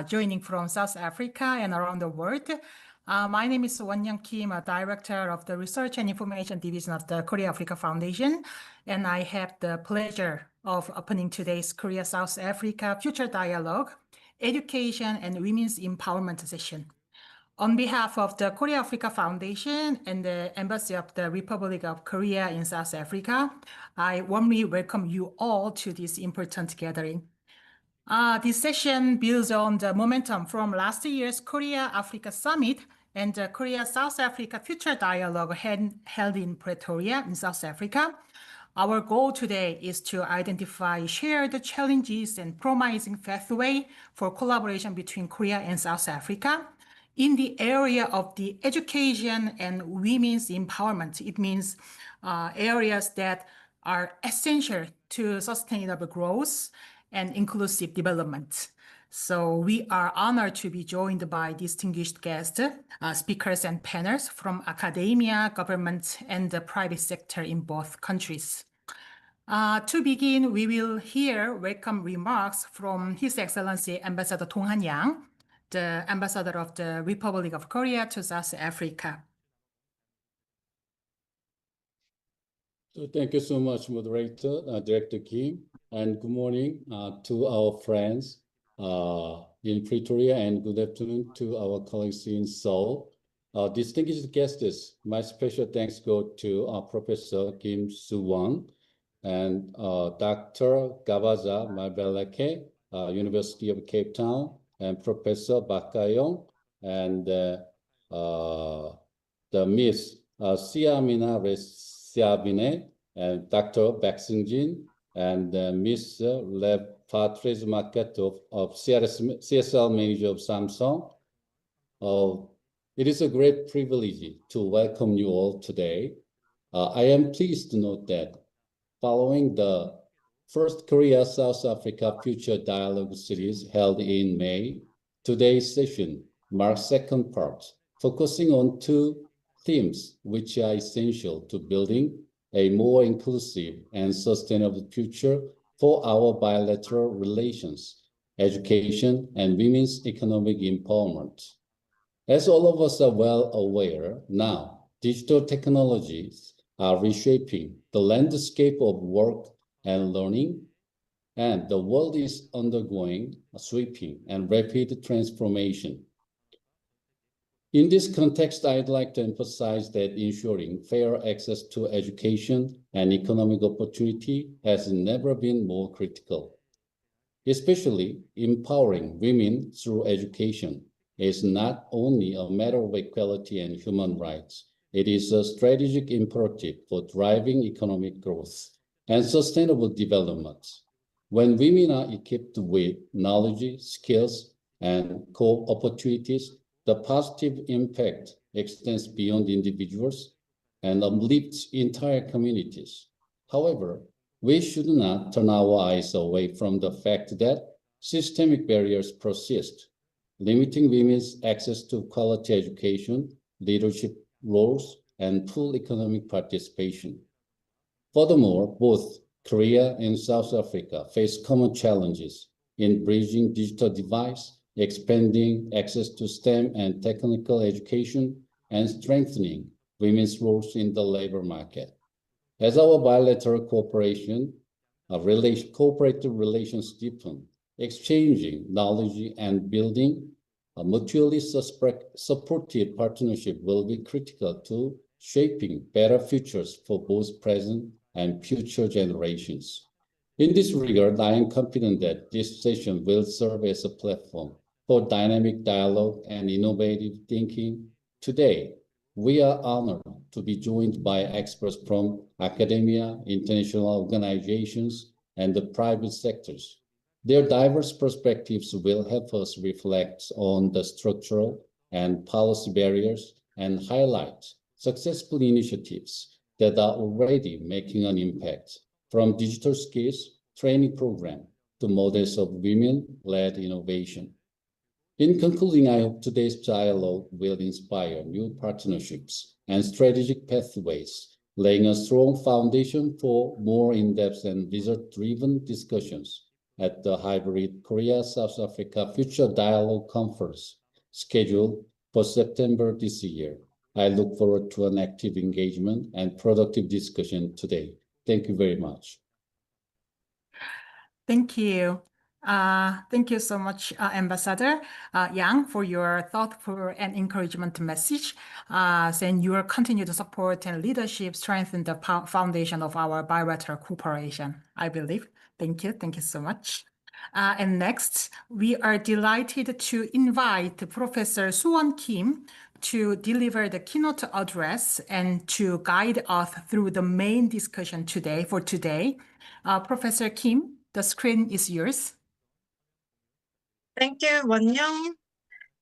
Joining from South Africa and around the world. My name is Wonyoung Kim, a director of the Research and Information Division of the Korea-Africa Foundation, and I have the pleasure of opening today's Korea-South Africa Future Dialogue, Education and Women's Empowerment session. On behalf of the Korea-Africa Foundation and the Embassy of the Republic of Korea in South Africa, I warmly welcome you all to this important gathering. This session builds on the momentum from last year's Korea-Africa Summit and the Korea-South Africa Future Dialogue held in Pretoria in South Africa. Our goal today is to identify shared challenges and promising pathway for collaboration between Korea and South Africa in the area of the education and women's empowerment. It means areas that are essential to sustainable growth and inclusive development. So we are honored to be joined by distinguished guests, speakers and panels from academia, government, and the private sector in both countries. To begin, we will hear welcome remarks from His Excellency Ambassador Dong Han-yang, the Ambassador of the Republic of Korea to South Africa. So thank you so much, Moderator, Director Kim, and good morning to our friends in Pretoria, and good afternoon to our colleagues in Seoul. Distinguished guests, my special thanks go to Professor Kim Soo-won and Dr. Gabaza Malbeleke, University of Cape Town, and Professor Bakayong, and the Miss Siamina Resiabine, and Dr. Baek Seung-jin, and Miss Lev Patrice Market of CSL Manager of Samsung. It is a great privilege to welcome you all today. I am pleased to note that following the first Korea-South Africa Future Dialogue series held in May, today's session marks second part, focusing on two themes which are essential to building a more inclusive and sustainable future for our bilateral relations, education, and women's economic empowerment. As all of us are well aware now, digital technologies are reshaping the landscape of work and learning, and the world is undergoing a sweeping and rapid transformation. In this context, I'd like to emphasize that ensuring fair access to education and economic opportunity has never been more critical. Especially empowering women through education is not only a matter of equality and human rights, it is a strategic imperative for driving economic growth and sustainable development. When women are equipped with knowledge, skills, and opportunities, the positive impact extends beyond individuals and uplifts entire communities. However, we should not turn our eyes away from the fact that systemic barriers persist, limiting women's access to quality education, leadership roles, and full economic participation. Furthermore, both Korea and South Africa face common challenges in bridging digital divides, expanding access to STEM and technical education, and strengthening women's roles in the labor market. As our bilateral cooperative relations deepen, exchanging knowledge and building a mutually supportive partnership will be critical to shaping better futures for both present and future generations. In this regard, I am confident that this session will serve as a platform for dynamic dialogue and innovative thinking. Today, we are honored to be joined by experts from academia, international organizations, and the private sectors. Their diverse perspectives will help us reflect on the structural and policy barriers and highlight successful initiatives that are already making an impact, from digital skills training program to models of women-led innovation. In concluding, I hope today's dialogue will inspire new partnerships and strategic pathways, laying a strong foundation for more in-depth and result-driven discussions at the hybrid Korea-South Africa Future Dialogue Conference scheduled for September this year. I look forward to an active engagement and productive discussion today. Thank you very much. Thank you. Thank you so much, Ambassador Yang, for your thoughtful and encouragement message, saying your continued support and leadership strengthen the foundation of our bilateral cooperation, I believe. Thank you. Thank you so much. And next, we are delighted to invite Professor Soo-won Kim to deliver the keynote address and to guide us through the main discussion today. Professor Kim, the screen is yours. Thank you, Won-young.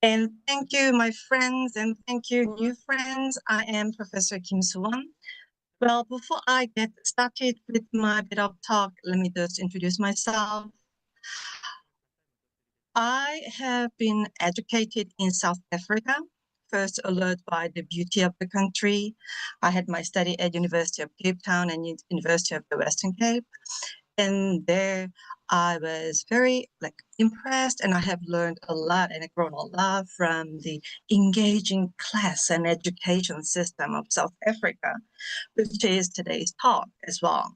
And thank you, my friends, and thank you, new friends. I am Professor Kim Soo-won. Well, before I get started with my bit of talk, let me just introduce myself. I have been educated in South Africa, first allured by the beauty of the country. I had my study at University of Cape Town and University of the Western Cape. And there I was very impressed, and I have learned a lot and grown a lot from the engaging class and education system of South Africa, which is today's talk as well.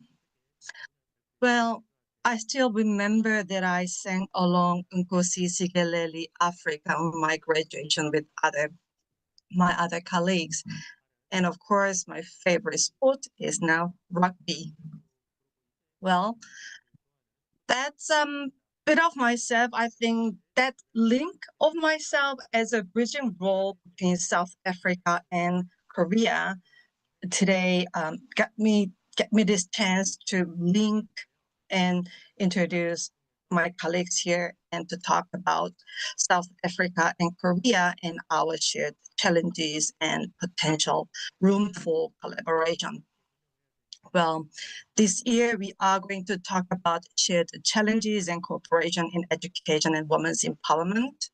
Well, I still remember that I sang along Nkosi Sikeleli Africa on my graduation with my other colleagues. And of course, my favorite sport is now rugby. Well, that's a bit of myself. I think that link of myself as a bridging role between South Africa and Korea today get me this chance to link and introduce my colleagues here and to talk about South Africa and Korea and our shared challenges and potential room for collaboration. Well, this year we are going to talk about shared challenges and cooperation in education and women's empowerment.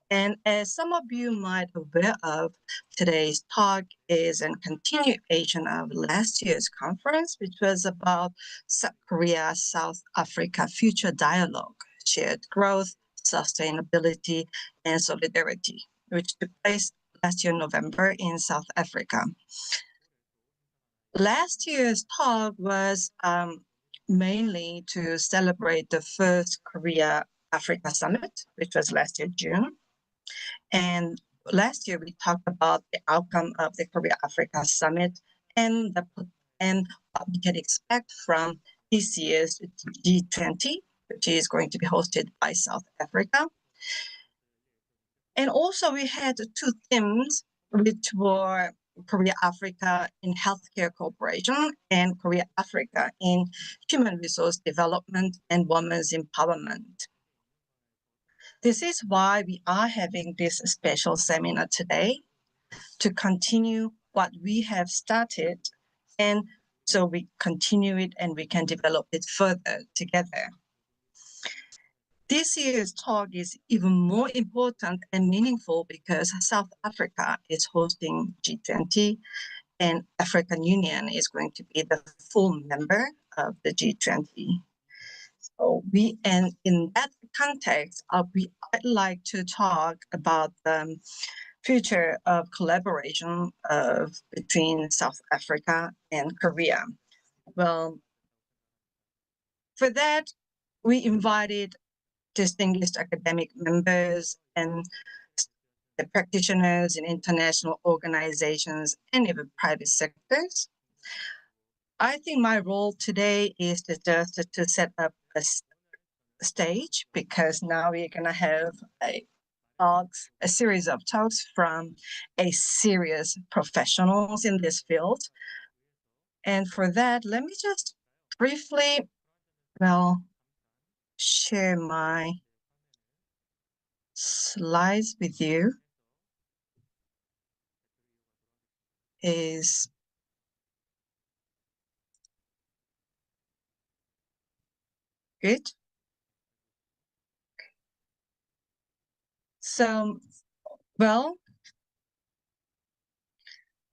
And as some of you might be aware of, today's talk is a continuation of last year's conference, which was about South Korea, South Africa Future Dialogue, Shared Growth, Sustainability, and Solidarity, which took place last year, November, in South Africa. Last year's talk was mainly to celebrate the first Korea-Africa Summit, which was last year, June. And last year, we talked about the outcome of the Korea-Africa Summit and what we can expect from this year's G20, which is going to be hosted by South Africa. And also, we had two themes, which were Korea-Africa in healthcare cooperation and Korea-Africa in human resource development and women's empowerment. This is why we are having this special seminar today, to continue what we have started, and so we continue it and we can develop it further together. This year's talk is even more important and meaningful because South Africa is hosting G20 and African Union is going to be the full member of the G20. So and in that context, I'd like to talk about the future of collaboration between South Africa and Korea. Well, for that, we invited distinguished academic members and the practitioners in international organizations and even private sectors. I think my role today is to set up a stage, because now we're going to have a series of talks from serious professionals in this field. And for that, let me just briefly, share my slides with you. Is good. So,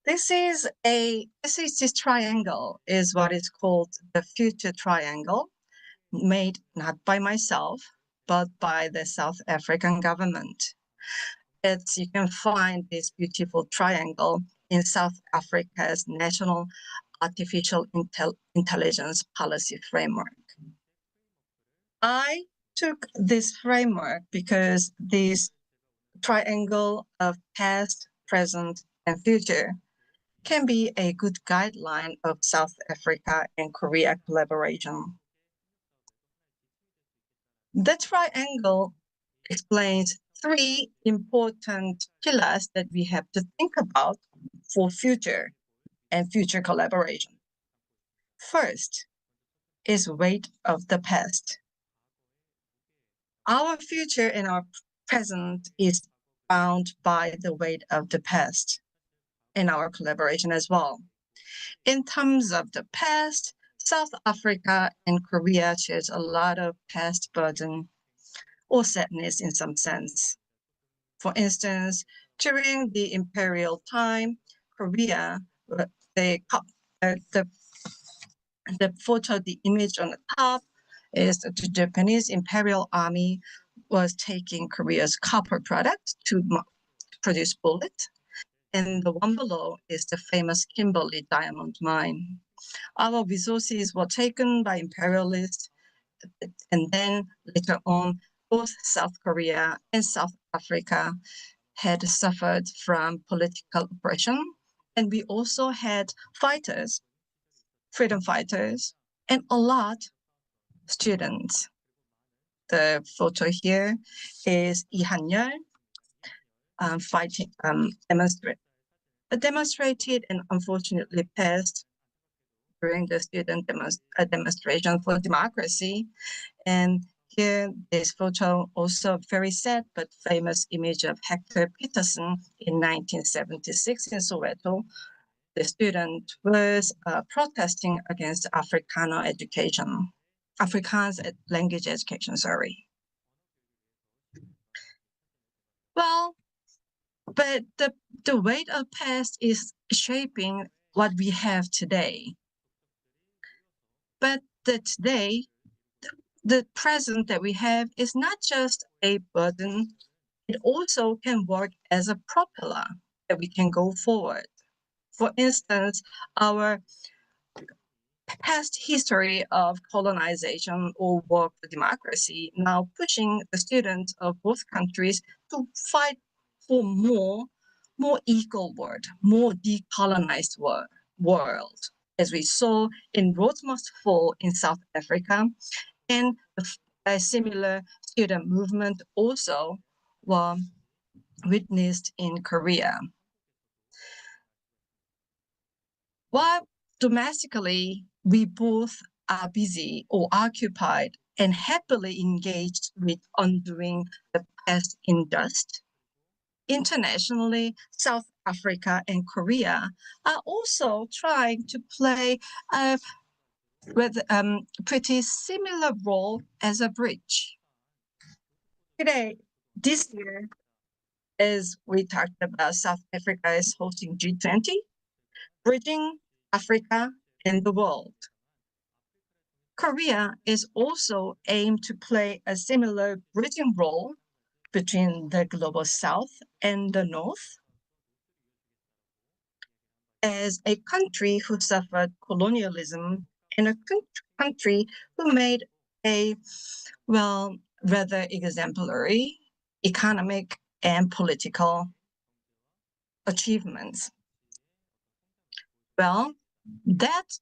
this triangle is what is called the future triangle, made not by myself, but by the South African government. You can find this beautiful triangle in South Africa's National Artificial Intelligence Policy Framework. I took this framework because this triangle of past, present, and future can be a good guideline of South Africa and Korea collaboration. The triangle explains three important pillars that we have to think about for future and future collaboration. First is weight of the past. Our future and our present is bound by the weight of the past in our collaboration as well. In terms of the past, South Africa and Korea shares a lot of past burden or sadness in some sense. For instance, during the imperial time, Korea, the photo, the image on the top is the Japanese Imperial Army was taking Korea's copper product to produce bullets. And the one below is the famous Kimberley diamond mine. Our resources were taken by imperialists, and then later on, both South Korea and South Africa had suffered from political oppression. And we also had fighters, freedom fighters, and a lot of students. The photo here is Lee Han-yeol demonstrated and unfortunately passed during the student demonstration for democracy. And here, this photo, also very sad but famous image of Hector Peterson in 1976 in Soweto. The student was protesting against Afrikaans language education, sorry. Well, but the weight of past is shaping what we have today. But today, the present that we have is not just a burden, it also can work as a propeller that we can go forward. For instance, our past history of colonization or war for democracy now pushing the students of both countries to fight for more equal world, more decolonized world, as we saw in Roads Must Fall in South Africa, and a similar student movement also were witnessed in Korea. While domestically, we both are busy or occupied and happily engaged with undoing the past in dust, internationally, South Africa and Korea are also trying to play a pretty similar role as a bridge. Today, this year, as we talked about, South Africa is hosting G20, bridging Africa and the world. Korea is also aimed to play a similar bridging role between the global South and the North. As a country who suffered colonialism and a country who made a, well, rather exemplary economic and political achievements. Well, that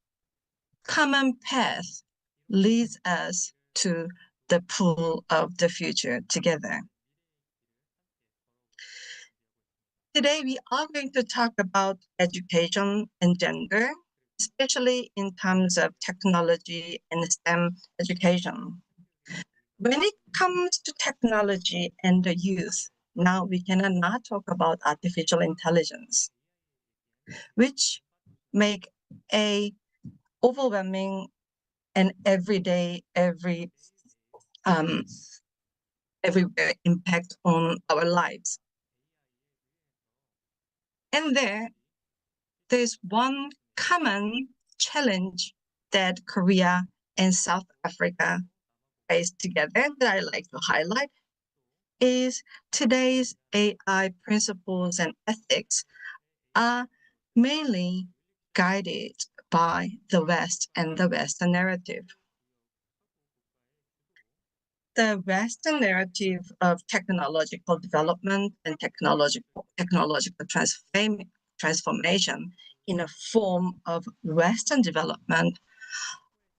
common path leads us to the pool of the future together. Today, we are going to talk about education and gender, especially in terms of technology and STEM education. When it comes to technology and the youth, now we cannot talk about artificial intelligence, which make a overwhelming and everywhere impact on our lives. And there's one common challenge that Korea and South Africa face together that I like to highlight is today's AI principles and ethics are mainly guided by the West and the Western narrative. The Western narrative of technological development and technological transformation in a form of Western development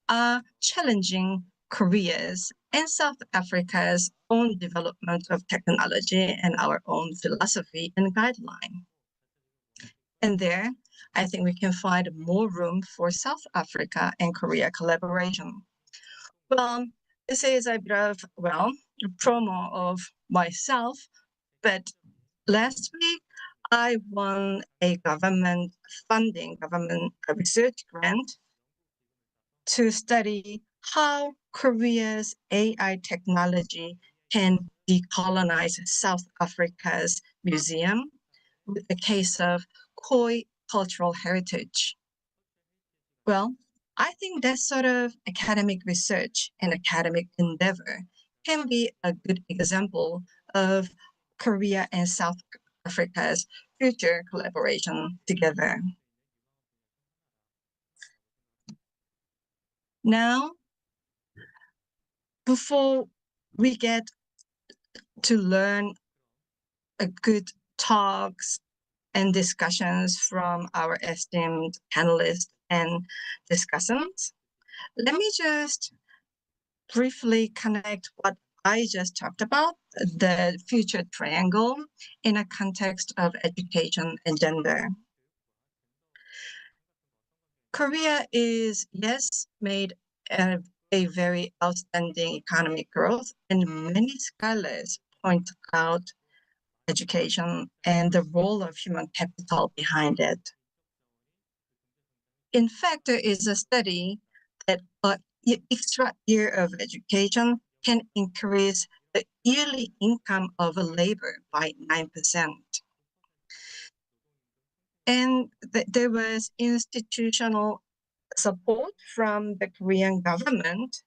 are challenging Korea's and South Africa's own development of technology and our own philosophy and guideline. And there, I think we can find more room for South Africa and Korea collaboration. Well, this is a bit of, a promo of myself, but last week I won a government research grant to study how Korea's AI technology can decolonize South Africa's museum with the case of Khoi cultural heritage. Well, I think that sort of academic research and academic endeavor can be a good example of Korea and South Africa's future collaboration together. Now, before we get to learn a good talks and discussions from our esteemed panelists and discussants, let me just briefly connect what I just talked about, the future triangle, in a context of education and gender. Korea is, yes, made a very outstanding economic growth, and many scholars point out education and the role of human capital behind it. In fact, there is a study that an extra year of education can increase the yearly income of a labor by 9%. And there was institutional support from the Korean government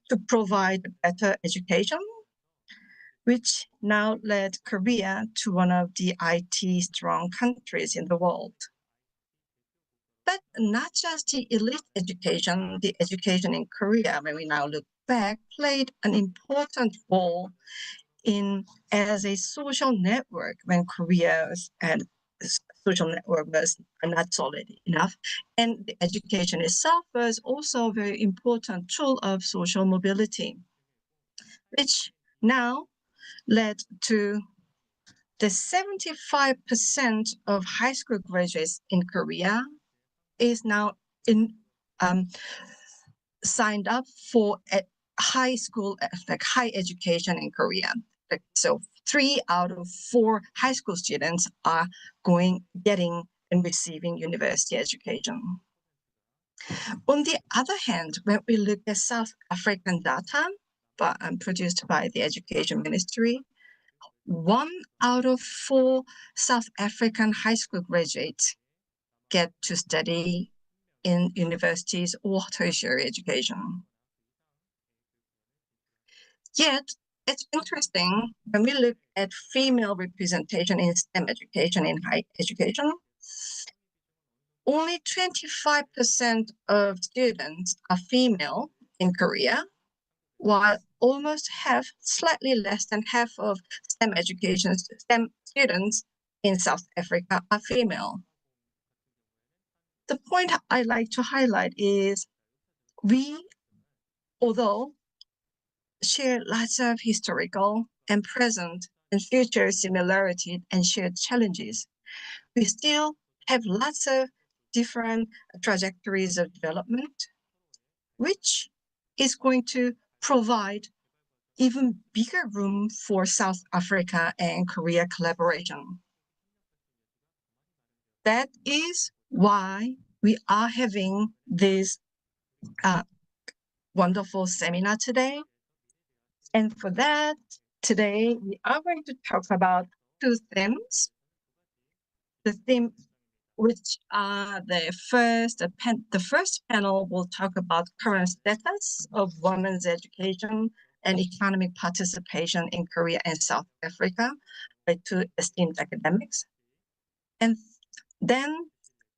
to provide better education, which now led Korea to one of the IT-strong countries in the world. But not just the elite education, the education in Korea, when we now look back, played an important role as a social network when Korea's social network was not solid enough. And the education itself was also a very important tool of social mobility, which now led to the 75% of high school graduates in Korea is now signed up for a high school, like high education in Korea. So 3 out of 4 high school students are getting and receiving university education. On the other hand, when we look at South African data produced by the Education Ministry, 1 out of 4 South African high school graduates get to study in universities or tertiary education. Yet, it's interesting when we look at female representation in STEM education in higher education, only 25% of students are female in Korea, while almost half, slightly less than half of STEM students in South Africa are female. The point I like to highlight is although share lots of historical and present and future similarities and shared challenges, we still have lots of different trajectories of development, which is going to provide even bigger room for South Africa and Korea collaboration. That is why we are having this wonderful seminar today. And for that, today we are going to talk about 2 themes. The theme, which are the first panel will talk about current status of women's education and economic participation in Korea and South Africa by 2 esteemed academics. And then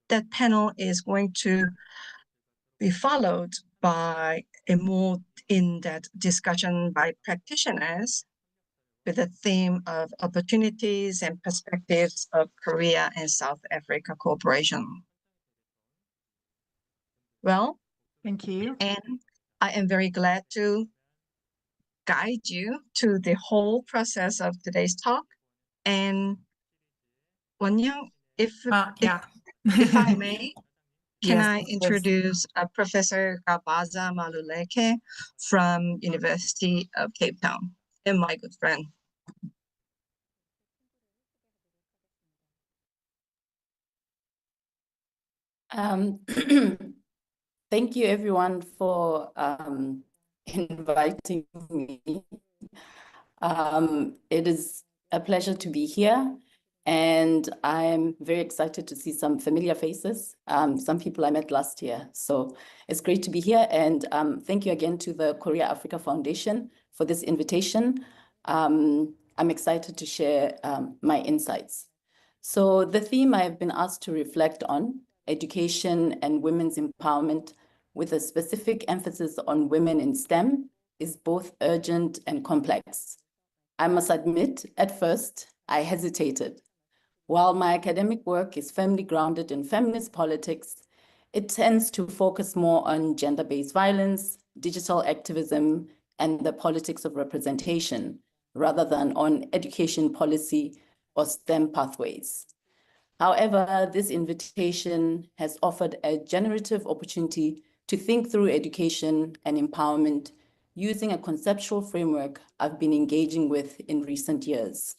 that panel is going to be followed by a more in-depth discussion by practitioners with the theme of opportunities and perspectives of Korea and South Africa cooperation. Well, Thank you. and I am very glad to guide you to the whole process of today's talk. And Wonyoung, if I may, can Yes, I of course. introduce Professor Kabaza Maluleke from University of Cape Town, and my good friend. Thank you everyone for inviting me. It is a pleasure to be here, and I'm very excited to see some familiar faces, some people I met last year. So it's great to be here, and thank you again to the Korea Africa Foundation for this invitation. I'm excited to share my insights. So the theme I have been asked to reflect on, education and women's empowerment with a specific emphasis on women in STEM, is both urgent and complex. I must admit, at first, I hesitated. While my academic work is firmly grounded in feminist politics, it tends to focus more on gender-based violence, digital activism, and the politics of representation, rather than on education policy or STEM pathways. However, this invitation has offered a generative opportunity to think through education and empowerment using a conceptual framework I've been engaging with in recent years.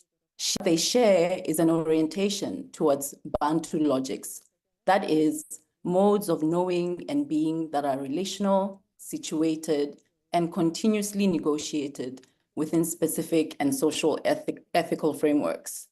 What they share is an orientation towards Bantu logics, that is, modes of knowing and being that are relational, situated, and continuously negotiated within specific and social ethical frameworks.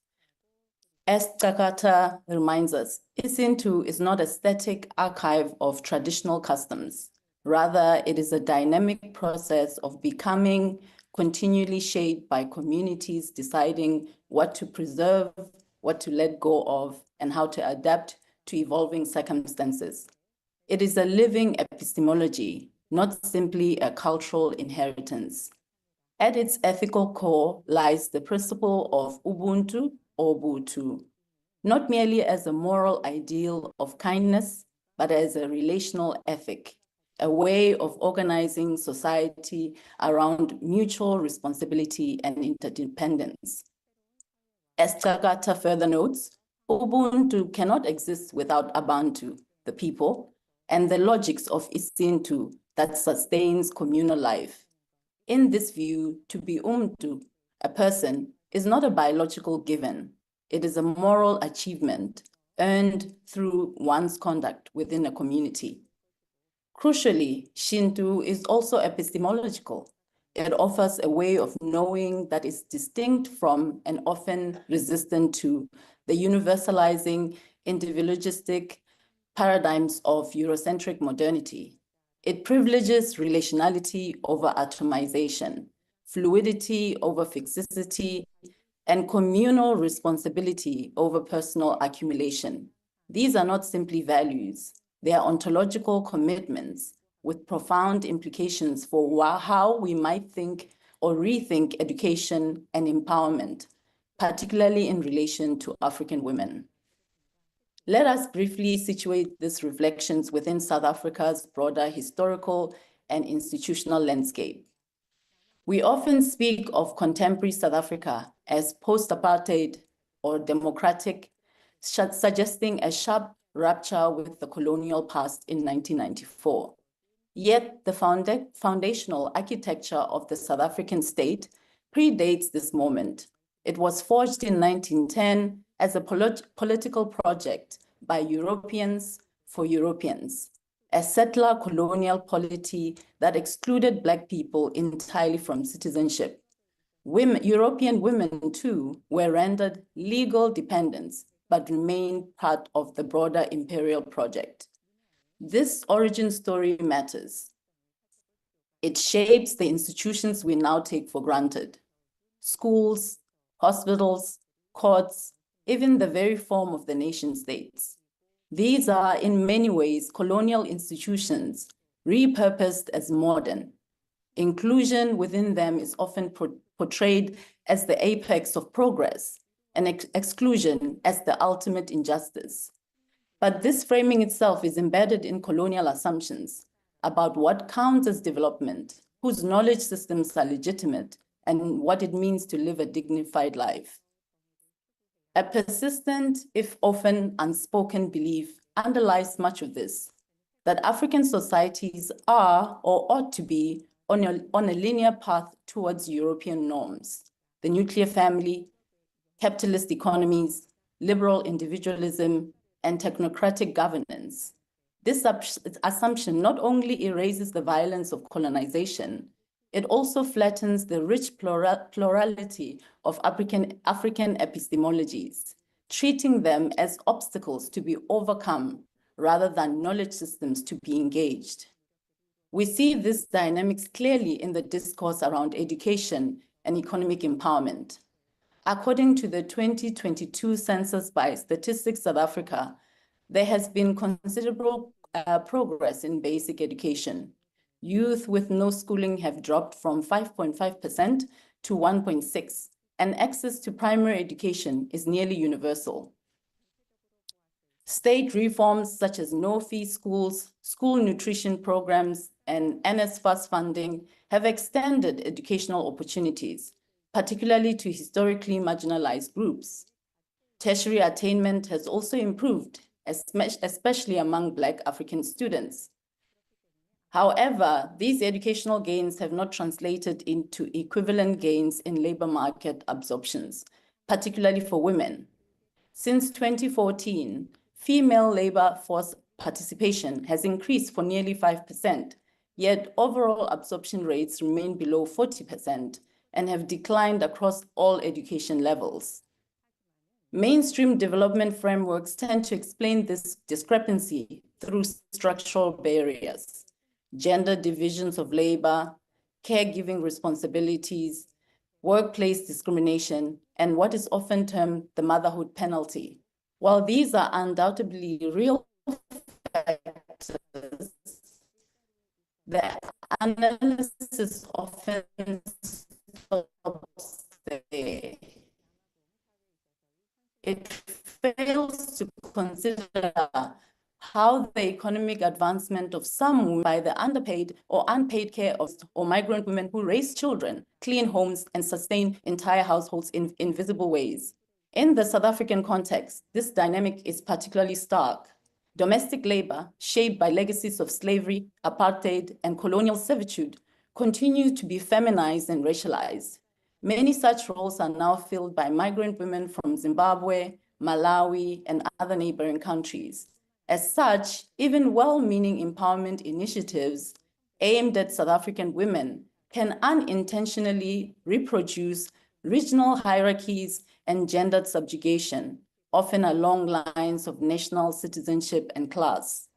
As Takata reminds us, Isintu is not a static archive of traditional customs. Rather, it is a dynamic process of becoming, continually shaped by communities deciding what to preserve, what to let go of, and how to adapt to evolving circumstances. It is a living epistemology, not simply a cultural inheritance. At its ethical core lies the principle of Ubuntu or Butu, not merely as a moral ideal of kindness, but as a relational ethic, a way of organizing society around mutual responsibility and interdependence. As Takata further notes, Ubuntu cannot exist without Abantu, the people, and the logics of Isintu that sustains communal life. In this view, to be Umtu, a person, is not a biological given. It is a moral achievement earned through one's conduct within a community. Crucially, Shinto is also epistemological. It offers a way of knowing that is distinct from and often resistant to the universalizing, individualistic paradigms of Eurocentric modernity. It privileges relationality over atomization, fluidity over fixicity, and communal responsibility over personal accumulation. These are not simply values, they are ontological commitments with profound implications for how we might think or rethink education and empowerment, particularly in relation to African women. Let us briefly situate these reflections within South Africa's broader historical and institutional landscape. We often speak of contemporary South Africa as post-apartheid or democratic, suggesting a sharp rupture with the colonial past in 1994. Yet the foundational architecture of the South African state predates this moment. It was forged in 1910 as a political project by Europeans for Europeans, a settler colonial polity that excluded Black people entirely from citizenship. European women, too, were rendered legal dependents, but remained part of the broader imperial project. This origin story matters. It shapes the institutions we now take for granted. Schools, hospitals, courts, even the very form of the nation states. These are in many ways colonial institutions repurposed as modern. Inclusion within them is often portrayed as the apex of progress and exclusion as the ultimate injustice. But this framing itself is embedded in colonial assumptions about what counts as development, whose knowledge systems are legitimate, and what it means to live a dignified life. A persistent, if often unspoken belief underlies much of this, that African societies are or ought to be on a linear path towards European norms, the nuclear family, capitalist economies, liberal individualism, and technocratic governance. This assumption not only erases the violence of colonization, it also flattens the rich plurality of African epistemologies, treating them as obstacles to be overcome rather than knowledge systems to be engaged. We see these dynamics clearly in the discourse around education and economic empowerment. According to the 2022 census by Statistics South Africa, there has been considerable progress in basic education. Youth with no schooling have dropped from 5.5% to 1.6%, and access to primary education is nearly universal. State reforms such as no-fee schools, school nutrition programs, and NSFAS funding have extended educational opportunities, particularly to historically marginalized groups. Tertiary attainment has also improved, especially among Black African students. However, these educational gains have not translated into equivalent gains in labor market absorptions, particularly for women. Since 2014, female labor force participation has increased for nearly 5%, yet overall absorption rates remain below 40% and have declined across all education levels. Mainstream development frameworks tend to explain this discrepancy through structural barriers, gender divisions of labor, caregiving responsibilities, workplace discrimination, and what is often termed the motherhood penalty. While these are undoubtedly real factors, the analysis often stops there. It fails to consider how the economic advancement of some women by the underpaid or unpaid care of or migrant women who raise children, clean homes, and sustain entire households in invisible ways. In the South African context, this dynamic is particularly stark. Domestic labor, shaped by legacies of slavery, apartheid, and colonial servitude, continue to be feminized and racialized. Many such roles are now filled by migrant women from Zimbabwe, Malawi, and other neighboring countries. As such, even well-meaning empowerment initiatives aimed at South African women can unintentionally reproduce regional hierarchies and gendered subjugation, often along lines of national citizenship and class.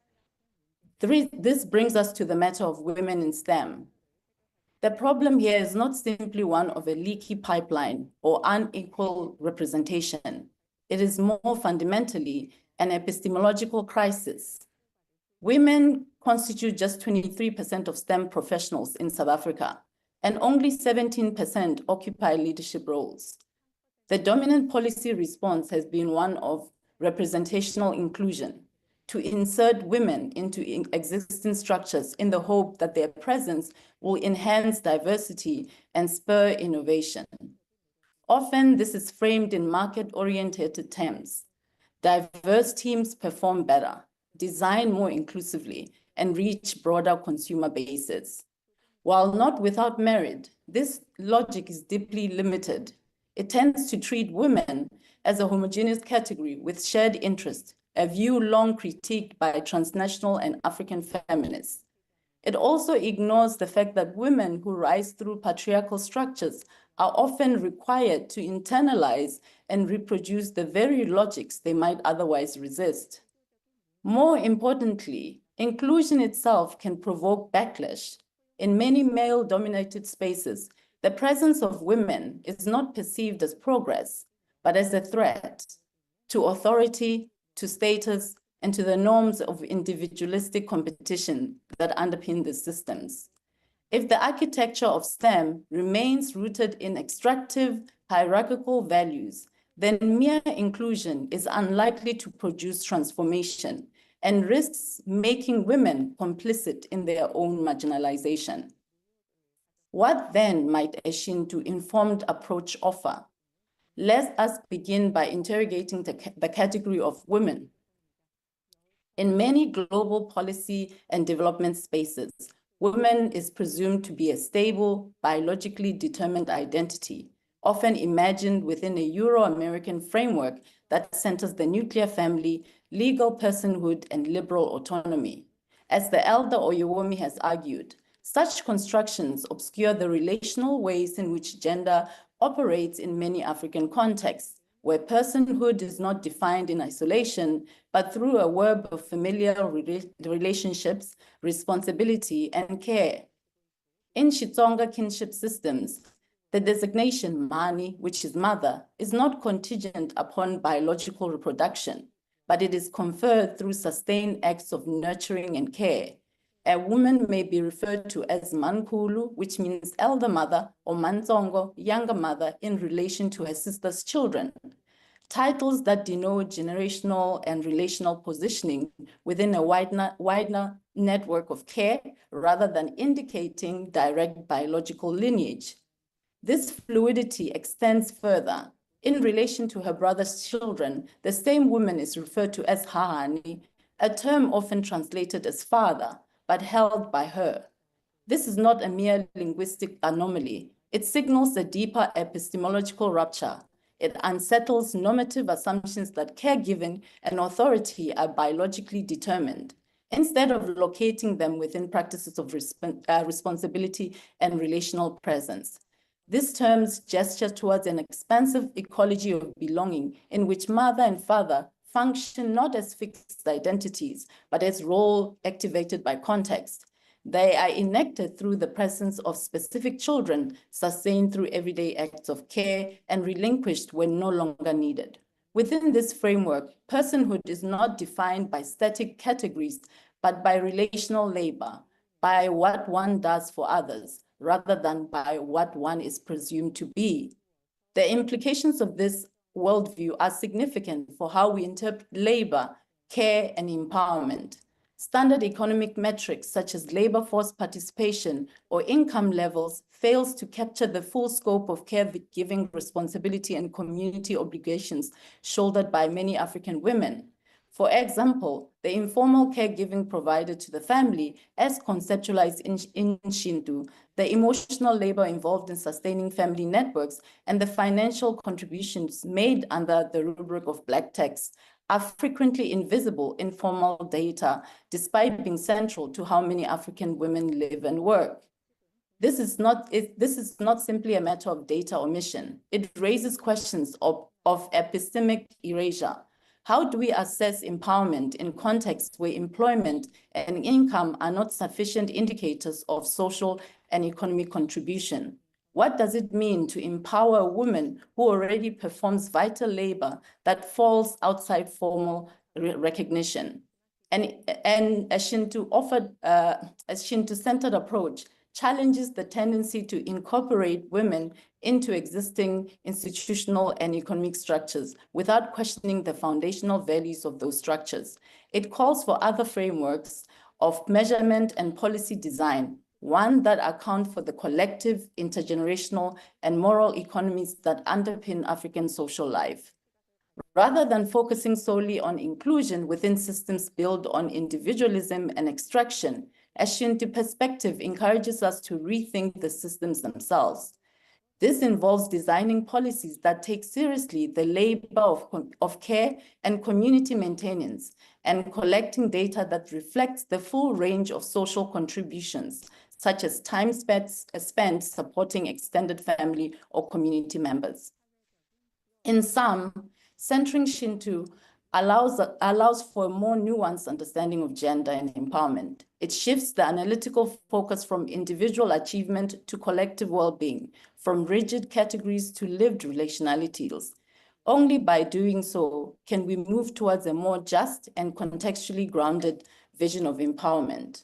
This brings us to the matter of women in STEM. The problem here is not simply one of a leaky pipeline or unequal representation. It is more fundamentally an epistemological crisis. Women constitute just 23% of STEM professionals in South Africa, and only 17% occupy leadership roles. The dominant policy response has been one of representational inclusion, to insert women into existing structures in the hope that their presence will enhance diversity and spur innovation. Often, this is framed in market-oriented terms. Diverse teams perform better, design more inclusively, and reach broader consumer bases. While not without merit, this logic is deeply limited. It tends to treat women as a homogeneous category with shared interest, a view long critiqued by transnational and African feminists. It also ignores the fact that women who rise through patriarchal structures are often required to internalize and reproduce the very logics they might otherwise resist. More importantly, inclusion itself can provoke backlash. In many male-dominated spaces, the presence of women is not perceived as progress, but as a threat to authority, to status, and to the norms of individualistic competition that underpin the systems. If the architecture of STEM remains rooted in extractive, hierarchical values, then mere inclusion is unlikely to produce transformation and risks making women complicit in their own marginalization. What then might a Shinto-informed approach offer? Let us begin by interrogating the category of women. In many global policy and development spaces, women is presumed to be a stable, biologically determined identity, often imagined within a Euro-American framework that centers the nuclear family, legal personhood, and liberal autonomy. As the elder Wome has argued, such constructions obscure the relational ways in which gender operates in many African contexts, where personhood is not defined in isolation, but through a web of familial relationships, responsibility, and care. In Xitsonga kinship systems, the designation mani, which is mother, is not contingent upon biological reproduction, but it is conferred through sustained acts of nurturing and care. A woman may be referred to as mankulu, which means elder mother, or mansongo, younger mother, in relation to her sister's children. Titles that denote generational and relational positioning within a wider network of care, rather than indicating direct biological lineage. This fluidity extends further. In relation to her brother's children, the same woman is referred to as hahani, a term often translated as father, but held by her. This is not a mere linguistic anomaly. It signals a deeper epistemological rupture. It unsettles normative assumptions that caregiving and authority are biologically determined, instead of locating them within practices of responsibility and relational presence. This terms gesture towards an expansive ecology of belonging in which mother and father function not as fixed identities, but as role activated by context. They are enacted through the presence of specific children, sustained through everyday acts of care, and relinquished when no longer needed. Within this framework, personhood is not defined by static categories, but by relational labor, by what one does for others, rather than by what one is presumed to be. The implications of this worldview are significant for how we interpret labor, care, and empowerment. Standard economic metrics such as labor force participation or income levels fails to capture the full scope of caregiving responsibility and community obligations shouldered by many African women. For example, the informal caregiving provided to the family, as conceptualized in Shinto, the emotional labor involved in sustaining family networks, and the financial contributions made under the rubric of Black tax are frequently invisible in formal data, despite being central to how many African women live and work. This is not simply a matter of data omission. It raises questions of epistemic erasure. How do we assess empowerment in contexts where employment and income are not sufficient indicators of social and economic contribution? What does it mean to empower a woman who already performs vital labor that falls outside formal recognition? And a Shinto-centered approach challenges the tendency to incorporate women into existing institutional and economic structures without questioning the foundational values of those structures. It calls for other frameworks of measurement and policy design, one that account for the collective, intergenerational, and moral economies that underpin African social life. Rather than focusing solely on inclusion within systems built on individualism and extraction, a Shinto perspective encourages us to rethink the systems themselves. This involves designing policies that take seriously the labor of care and community maintenance, and collecting data that reflects the full range of social contributions, such as time spent supporting extended family or community members. In sum, centering Shinto allows for a more nuanced understanding of gender and empowerment. It shifts the analytical focus from individual achievement to collective well-being, from rigid categories to lived relationalities. Only by doing so can we move towards a more just and contextually grounded vision of empowerment.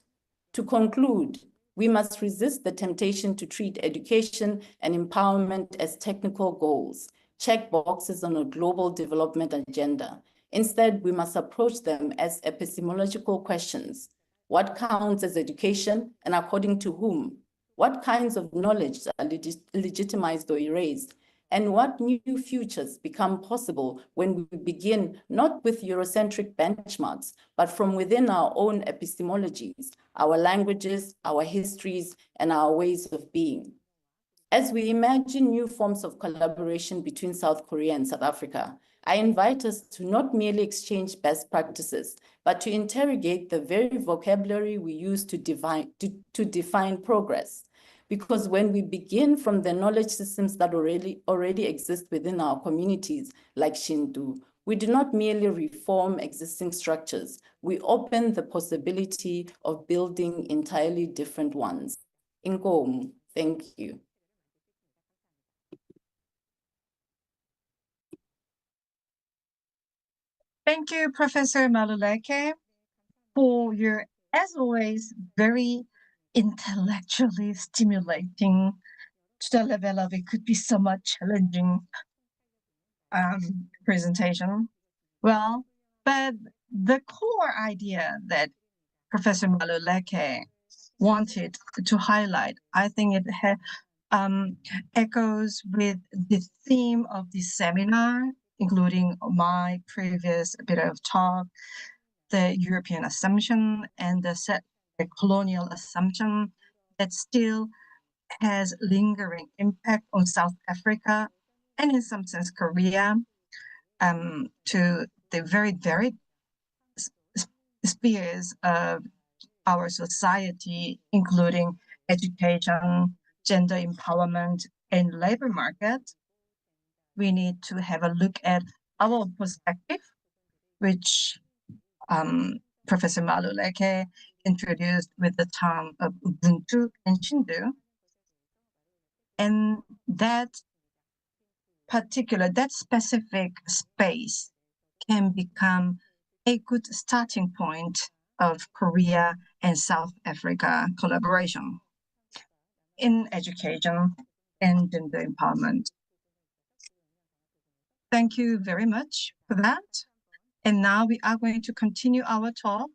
To conclude, we must resist the temptation to treat education and empowerment as technical goals, check boxes on a global development agenda. Instead, we must approach them as epistemological questions. What counts as education, and according to whom? What kinds of knowledge are legitimized or erased? And what new futures become possible when we begin not with Eurocentric benchmarks, but from within our own epistemologies, our languages, our histories, and our ways of being? As we imagine new forms of collaboration between South Korea and South Africa, I invite us to not merely exchange best practices, but to interrogate the very vocabulary we use to define progress. Because when we begin from the knowledge systems that already exist within our communities, like Shinto, we do not merely reform existing structures, we open the possibility of building entirely different ones. Inkomu, thank you. Thank you, Professor Maluleke, for your, as always, very intellectually stimulating, to the level of it could be somewhat challenging presentation. Well, but the core idea that Professor Maluleke wanted to highlight, I think echoes with the theme of this seminar, including my previous bit of talk, the European assumption and the colonial assumption that still has lingering impact on South Africa and in some sense Korea, to the very varied spheres of our society, including education, gender empowerment, and labor market. We need to have a look at our perspective, which Professor Maluleke introduced with the term of Ubuntu and Shindu. And that specific space can become a good starting point of Korea and South Africa collaboration in education and gender empowerment. Thank you very much for that. And now we are going to continue our talk.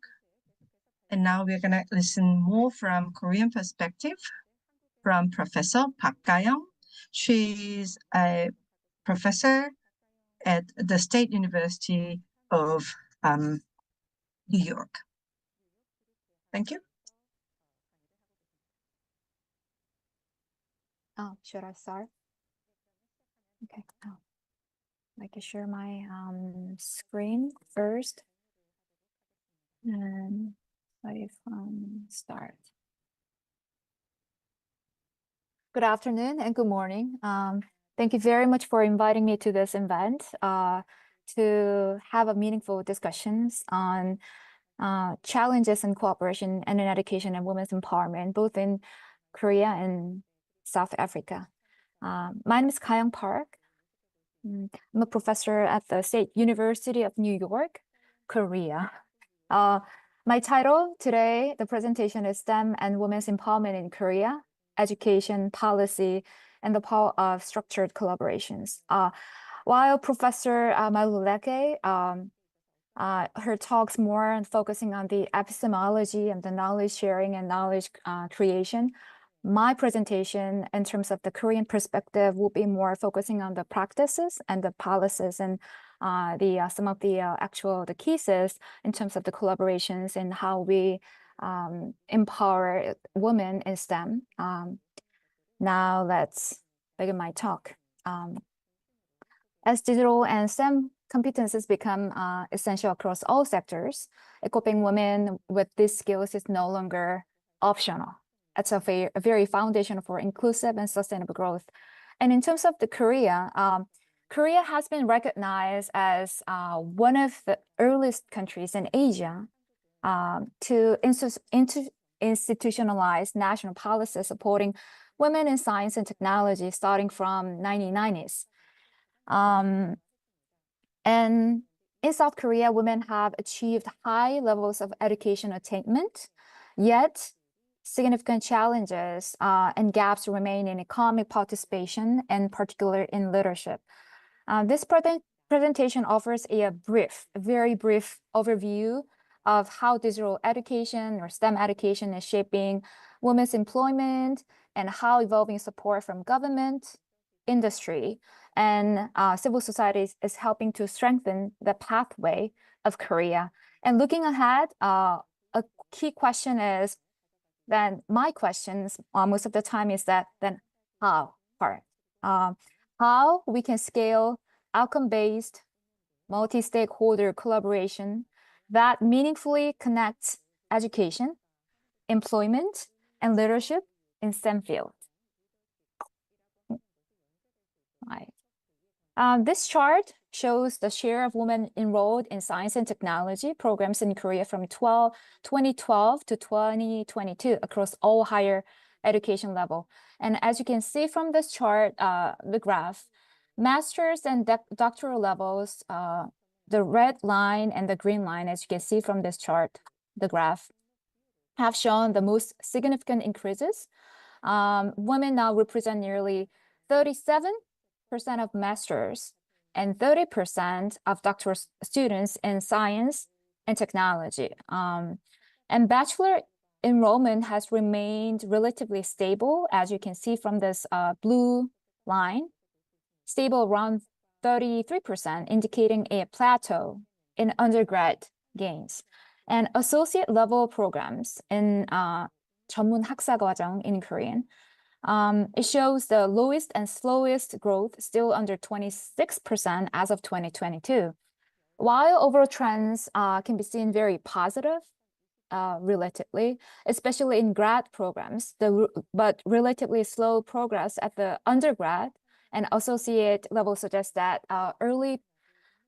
And now we're going to listen more from Korean perspective from Professor Park Ga-young. She's a professor at the State University of New York. Thank you. Oh, should I start? Okay. Oh, I can share my screen first. And I start. Good afternoon and good morning. Thank you very much for inviting me to this event to have a meaningful discussions on challenges in cooperation and in education and women's empowerment, both in Korea and South Africa. My name is Ga-young Park. I'm a professor at the State University of New York, Korea. My title today, the presentation is STEM and Women's Empowerment in Korea, Education, Policy, and the Power of Structured Collaborations. While Professor Maluleke, her talks more on focusing on the epistemology and the knowledge sharing and knowledge creation, my presentation in terms of the Korean perspective will be more focusing on the practices and the policies and some of the actual cases in terms of the collaborations and how we empower women in STEM. Now let's begin my talk. As digital and STEM competencies become essential across all sectors, equipping women with these skills is no longer optional. It's a very foundation for inclusive and sustainable growth. And in terms of the Korea, Korea has been recognized as one of the earliest countries in Asia to institutionalize national policies supporting women in science and technology starting from 1990s. And in South Korea, women have achieved high levels of education attainment, yet significant challenges and gaps remain in economic participation, and particularly in leadership. This presentation offers a very brief overview of how digital education or STEM education is shaping women's employment and how evolving support from government, industry, and civil society is helping to strengthen the pathway of Korea. And looking ahead, a key question is, then my questions most of the time is that then how part? How we can scale outcome-based multi-stakeholder collaboration that meaningfully connects education, employment, and leadership in STEM field. Right. This chart shows the share of women enrolled in science and technology programs in Korea from 2012 to 2022 across all higher education level. And as you can see from this chart, the graph, master's and doctoral levels, the red line and the green line, as you can see from this chart, the graph, have shown the most significant increases. Women now represent nearly 37% of masters and 30% of doctoral students in science and technology. And bachelor enrollment has remained relatively stable, as you can see from this blue line, stable around 33%, indicating a plateau in undergrad gains. And associate level programs in 전문 학사과정 in Korean, it shows the lowest and slowest growth, still under 26% as of 2022. While overall trends can be seen very positive, relatively, especially in grad programs, but relatively slow progress at the undergrad and associate level suggests that early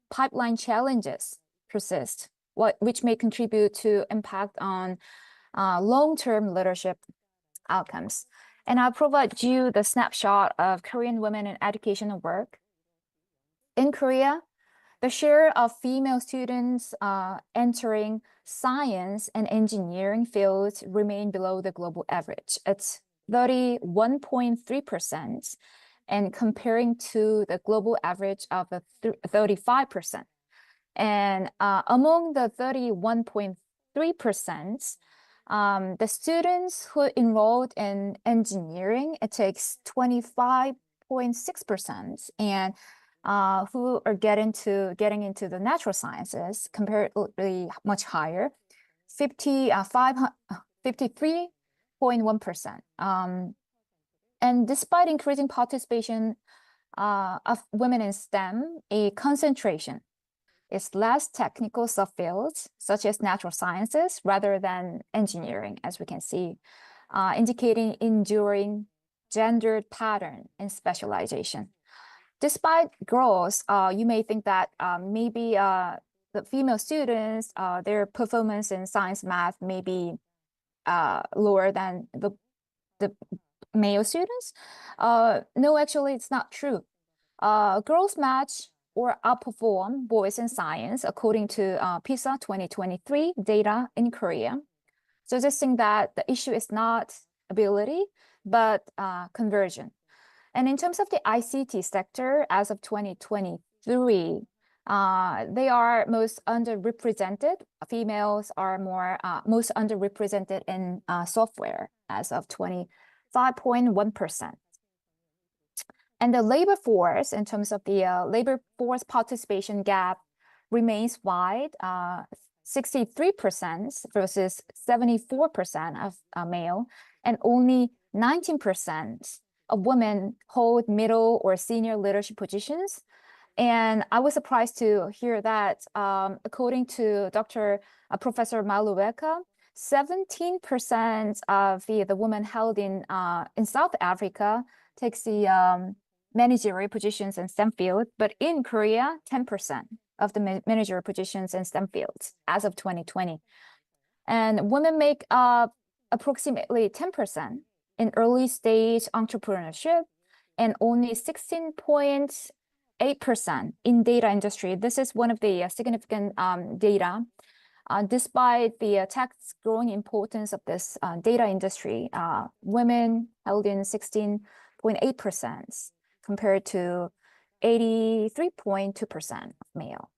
pipeline challenges persist, which may contribute to impact on long-term leadership outcomes. And I'll provide you the snapshot of Korean women in education and work. In Korea, the share of female students entering science and engineering fields remain below the global average. It's 31.3%, and comparing to the global average of 35%. And among the 31.3%, the students who enrolled in engineering, it takes 25.6%, and who are getting into the natural sciences, comparatively much higher, 53.1%. And despite increasing participation of women in STEM, a concentration is less technical subfields, such as natural sciences, rather than engineering, as we can see, indicating enduring gendered pattern in specialization. Despite growth, you may think that maybe the female students, their performance in science math may be lower than the male students. No, actually, it's not true. Girls match or outperform boys in science, according to PISA 2023 data in Korea, suggesting that the issue is not ability, but conversion. And in terms of the ICT sector, as of 2023, they are most underrepresented. Females are most underrepresented in software as of 25.1%. And the labor force, in terms of the labor force participation gap, remains wide, 63% versus 74% of male, and only 19% of women hold middle or senior leadership positions. And I was surprised to hear that, according to Professor Malueka, 17% of the women held in South Africa takes the managerial positions in STEM field, but in Korea, 10% of the managerial positions in STEM fields as of 2020. And women make up approximately 10% in early stage entrepreneurship, and only 16.8% in data industry. This is one of the significant data. Despite the tech's growing importance of this data industry, women held in 16.8% compared to 83.2% of male.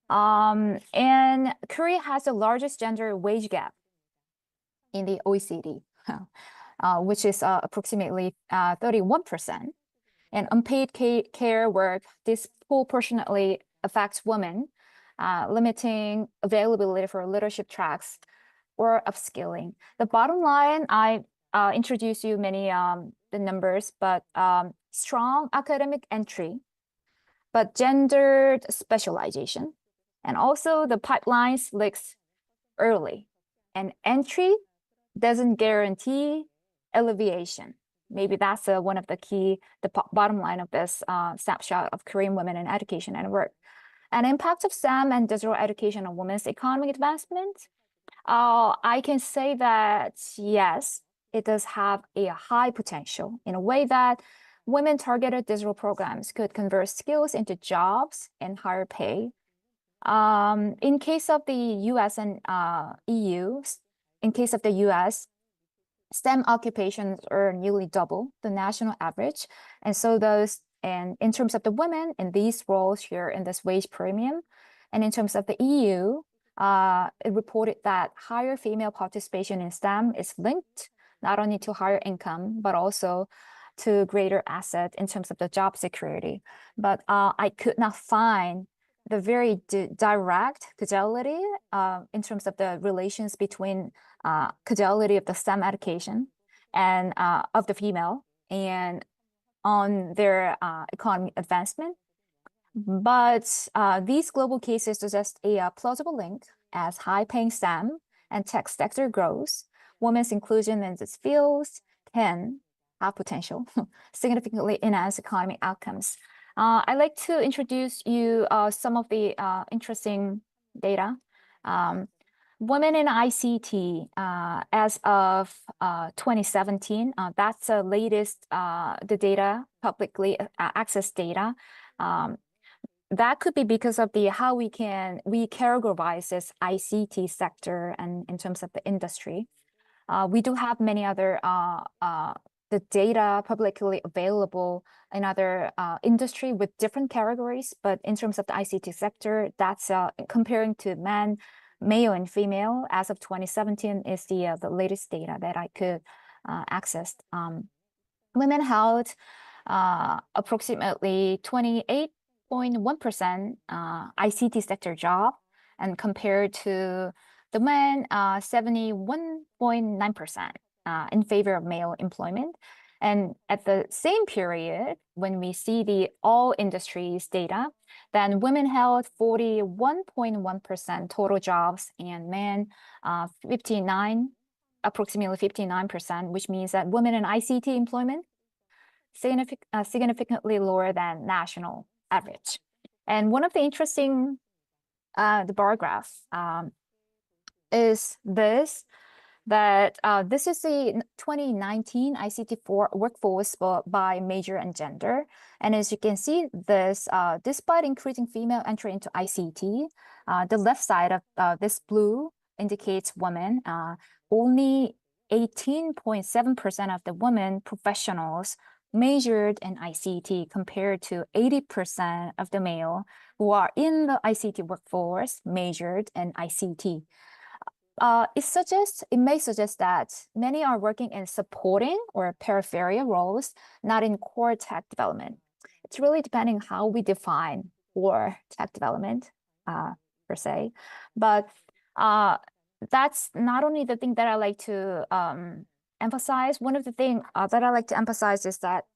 And Korea has the largest gender wage gap in the OECD, which is approximately 31%. And unpaid care work disproportionately affects women, limiting availability for leadership tracks or upskilling. The bottom line, I introduced you many the numbers, but strong academic entry, but gendered specialization, and also the pipeline leaks early, and entry doesn't guarantee alleviation. Maybe that's one of the bottom line of this snapshot of Korean women in education and work. And impact of STEM and digital education on women's economic advancement. I can say that, yes, it does have a high potential in a way that women-targeted digital programs could convert skills into jobs and higher pay. In case of the US and EU, in case of the US, STEM occupations are nearly double the national average. And so and in terms of the women in these roles here in this wage premium, and in terms of the EU, it reported that higher female participation in STEM is linked not only to higher income, but also to greater asset in terms of the job security. But I could not find the very direct causality in terms of the relations between causality of the STEM education and of the female and on their economic advancement. But these global cases suggest a plausible link as high-paying STEM and tech sector grows. Women's inclusion in these fields can have potential significantly enhance economic outcomes. I'd like to introduce you some of the interesting data. Women in ICT as of 2017, that's the latest, the data, publicly accessed data. That could be because of how we categorize this ICT sector and in terms of the industry. We do have many other the data publicly available in other industry with different categories, but in terms of the ICT sector, that's comparing to male and female as of 2017 is the latest data that I could access. Women held approximately 28.1% ICT sector job, and compared to the men, 71.9% in favor of male employment. And at the same period, when we see the all industries data, then women held 41.1% total jobs and men approximately 59%, which means that women in ICT employment significantly lower than national average. And one of the interesting the bar graph is this, that this is the 2019 ICT workforce by major and gender. And as you can see, this despite increasing female entry into ICT, the left side of this blue indicates women. Only 18.7% of the women professionals measured in ICT compared to 80% of the male who are in the ICT workforce measured in ICT. It may suggest that many are working in supporting or peripheral roles, not in core tech development. It's really depending how we define core tech development per se. But that's not only the thing that I like to emphasize. One of the things that I like to emphasize is that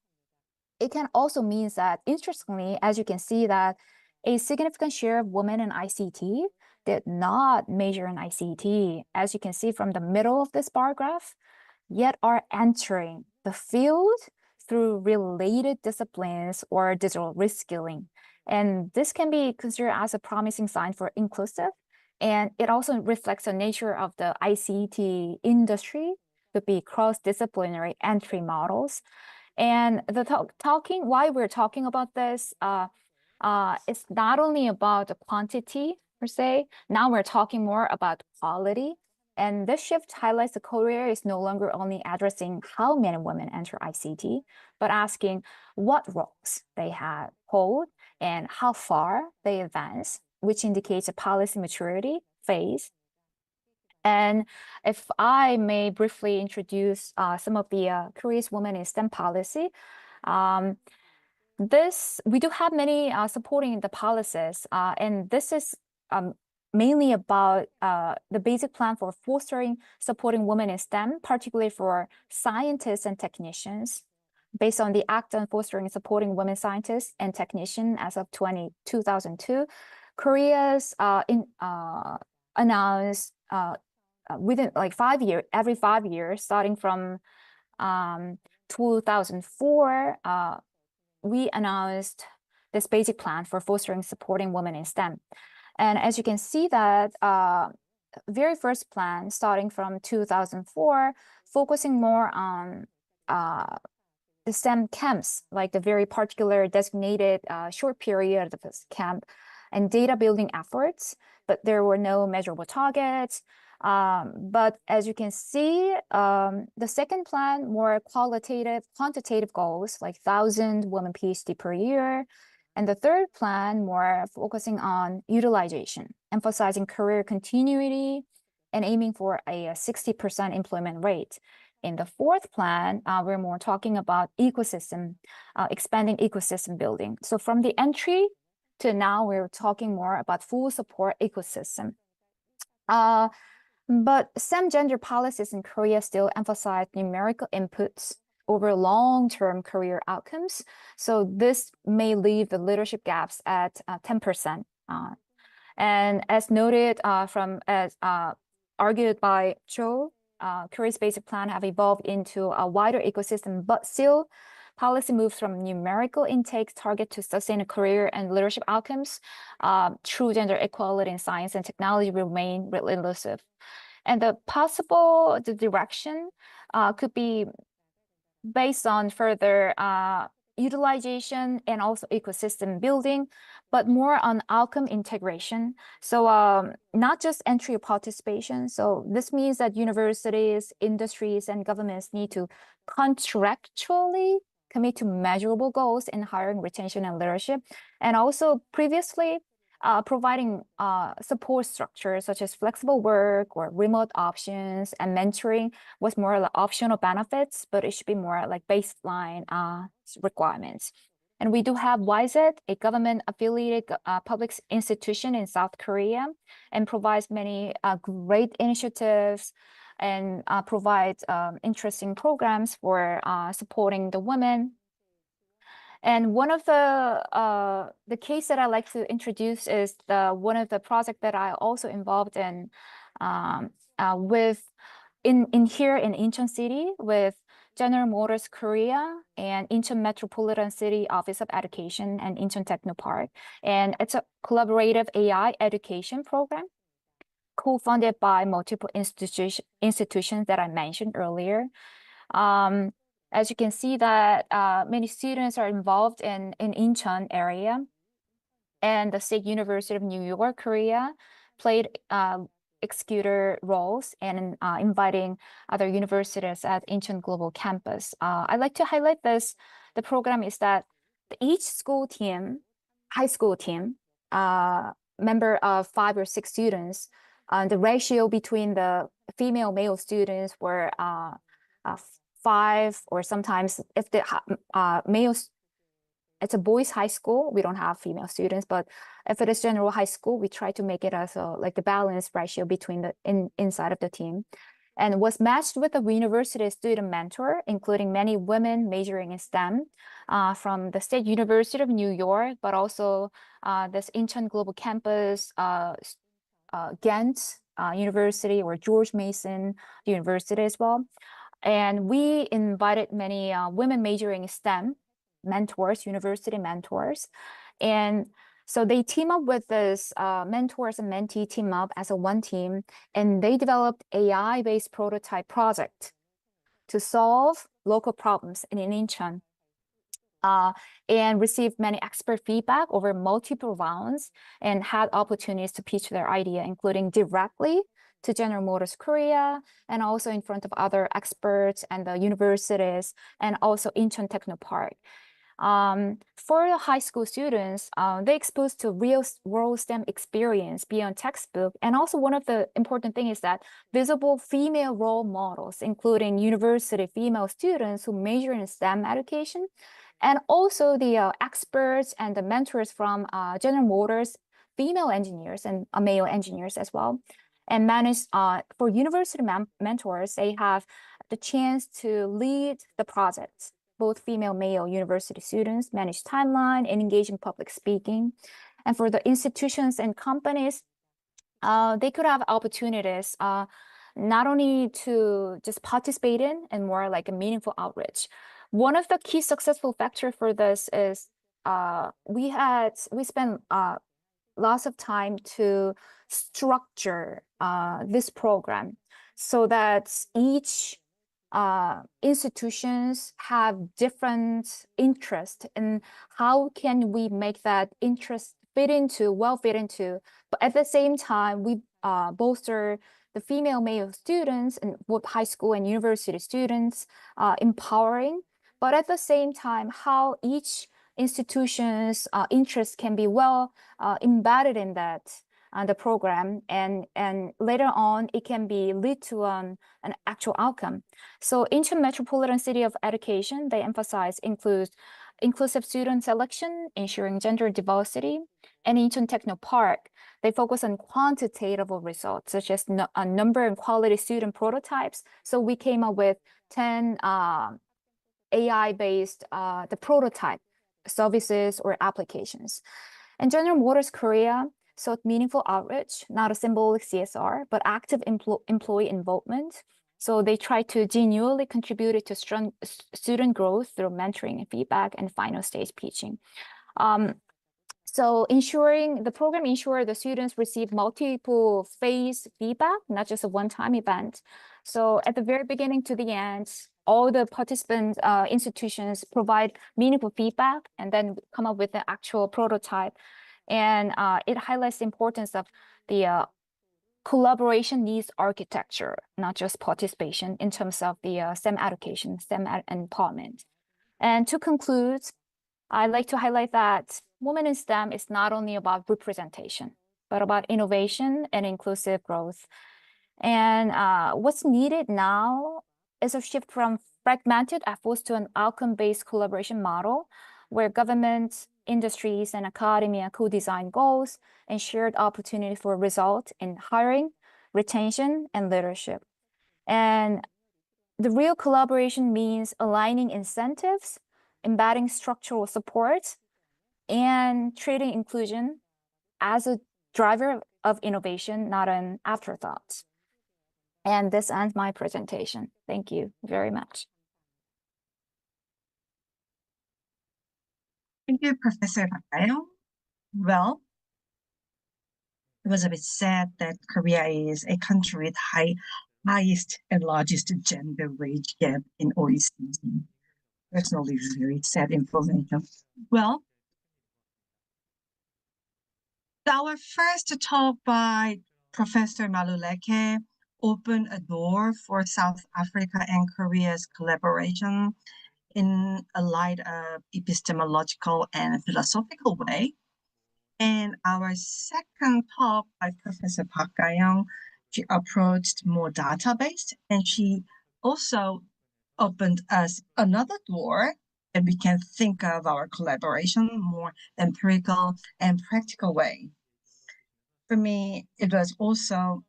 it can also mean that, interestingly, as you can see, that a significant share of women in ICT did not major in ICT, as you can see from the middle of this bar graph, yet are entering the field through related disciplines or digital reskilling. And this can be considered as a promising sign for inclusive. And it also reflects the nature of the ICT industry to be cross-disciplinary entry models. And the why we're talking about this, it's not only about the quantity per se. Now we're talking more about quality. And this shift highlights the Korea is no longer only addressing how many women enter ICT, but asking what roles they hold and how far they advance, which indicates a policy maturity phase. And if I may briefly introduce some of the Korea's women in STEM policy, we do have many supporting the policies, and this is mainly about the basic plan for fostering, supporting women in STEM, particularly for scientists and technicians, based on the Act on Fostering and Supporting Women Scientists and Technicians as of 2002. Korea's announced within like every 5 years, starting from 2004, we announced this basic plan for fostering, supporting women in STEM. And as you can see that very first plan, starting from 2004, focusing more on the STEM camps, like the very particular designated short period of this camp and data building efforts, but there were no measurable targets. But as you can see, the second plan, more quantitative goals, like 1,000 women PhD per year, And the third plan, more focusing on utilization, emphasizing career continuity and aiming for a 60% employment rate. In the fourth plan, we're more talking about ecosystem, expanding ecosystem building. So from the entry to now, we're talking more about full support ecosystem. But some gender policies in Korea still emphasize numerical inputs over long-term career outcomes. So this may leave the leadership gaps at 10%. And as noted argued by Cho, Korea's basic plan have evolved into a wider ecosystem, but still policy moves from numerical intake target to sustain a career and leadership outcomes. True gender equality in science and technology remain really elusive. And the direction could be based on further utilization and also ecosystem building, but more on outcome integration. So not just entry participation. So this means that universities, industries, and governments need to contractually commit to measurable goals in hiring, retention, and leadership. And also previously, providing support structures such as flexible work or remote options and mentoring was more like optional benefits, but it should be more like baseline requirements. And we do have YZ, a government-affiliated public institution in South Korea, and provides many great initiatives and provides interesting programs for supporting the women. And one of the case that I like to introduce is one of the project that I also involved in here in Incheon City with General Motors Korea and Incheon Metropolitan City Office of Education and Incheon Technopark. And it's a collaborative AI education program co-funded by multiple institutions that I mentioned earlier. As you can see that many students are involved in Incheon area, and the State University of New York, Korea played executor roles in inviting other universities at Incheon Global Campus. I'd like to highlight this. The program is that each school team, high school team, member of 5 or 6 students, the ratio between the female male students were 5, or sometimes if the males, it's a boys' high school, we don't have female students, but if it is general high school, we try to make it as like the balanced ratio between the inside of the team, and was matched with a university student mentor, including many women majoring in STEM from the State University of New York, but also this Incheon Global Campus, Ghent University, or George Mason University as well. And we invited many women majoring in STEM mentors, university mentors. And so they team up with this mentors and mentee team up as a one team, and they developed AI-based prototype project to solve local problems in Incheon. And received many expert feedback over multiple rounds and had opportunities to pitch their idea, including directly to General Motors Korea, and also in front of other experts and the universities, and also Incheon Technopark. For the high school students, they exposed to real world STEM experience beyond textbook. And also one of the important things is that visible female role models, including university female students who major in STEM education, and also the experts and the mentors from General Motors, female engineers and male engineers as well. And managed for university mentors, they have the chance to lead the projects. Both female, male university students manage timeline and engage in public speaking. And for the institutions and companies, they could have opportunities not only to just participate in and more like a meaningful outreach. One of the key successful factors for this is we spent lots of time to structure this program so that each institutions have different interest, and how can we make that interest fit into, but at the same time, we bolster the female male students and both high school and university students, empowering, but at the same time, how each institutions' interests can be well embedded in that the program, and later on it can be lead to an actual outcome. So Incheon Metropolitan City of Education, they emphasize inclusive student selection, ensuring gender diversity, and Incheon Techno Park, they focus on quantitative results such as a number and quality student prototypes. So we came up with 10 AI-based the prototype services or applications. And General Motors Korea sought meaningful outreach, not a symbolic CSR, but active employee involvement. So they try to genuinely contribute to strong student growth through mentoring and feedback and final stage pitching. So the program ensures the students receive multiple phase feedback, not just a one-time event. So at the very beginning to the end, all the participant institutions provide meaningful feedback and then come up with an actual prototype. And it highlights the importance of the collaboration needs architecture, not just participation in terms of the STEM education, STEM empowerment. And to conclude, I'd like to highlight that Women in STEM is not only about representation, but about innovation and inclusive growth. And what's needed now is a shift from fragmented efforts to an outcome-based collaboration model where government, industries, and academia co-design goals and shared opportunity for results in hiring, retention, and leadership. And the real collaboration means aligning incentives, embedding structural support, and treating inclusion as a driver of innovation, not an afterthought. And this ends my presentation. Thank you very much. Thank you, Professor Bakayong. Well, it was a bit sad that Korea is a country with highest and largest gender wage gap in OECD. Personally, very sad information. Well, our first talk by Professor Maluleke opened a door for South Africa and Korea's collaboration in a light of epistemological and philosophical way. And our second talk by Professor Park Ga-young, she approached more data-based, and she also opened us another door that we can think of our collaboration more empirical and practical way. For me, it was also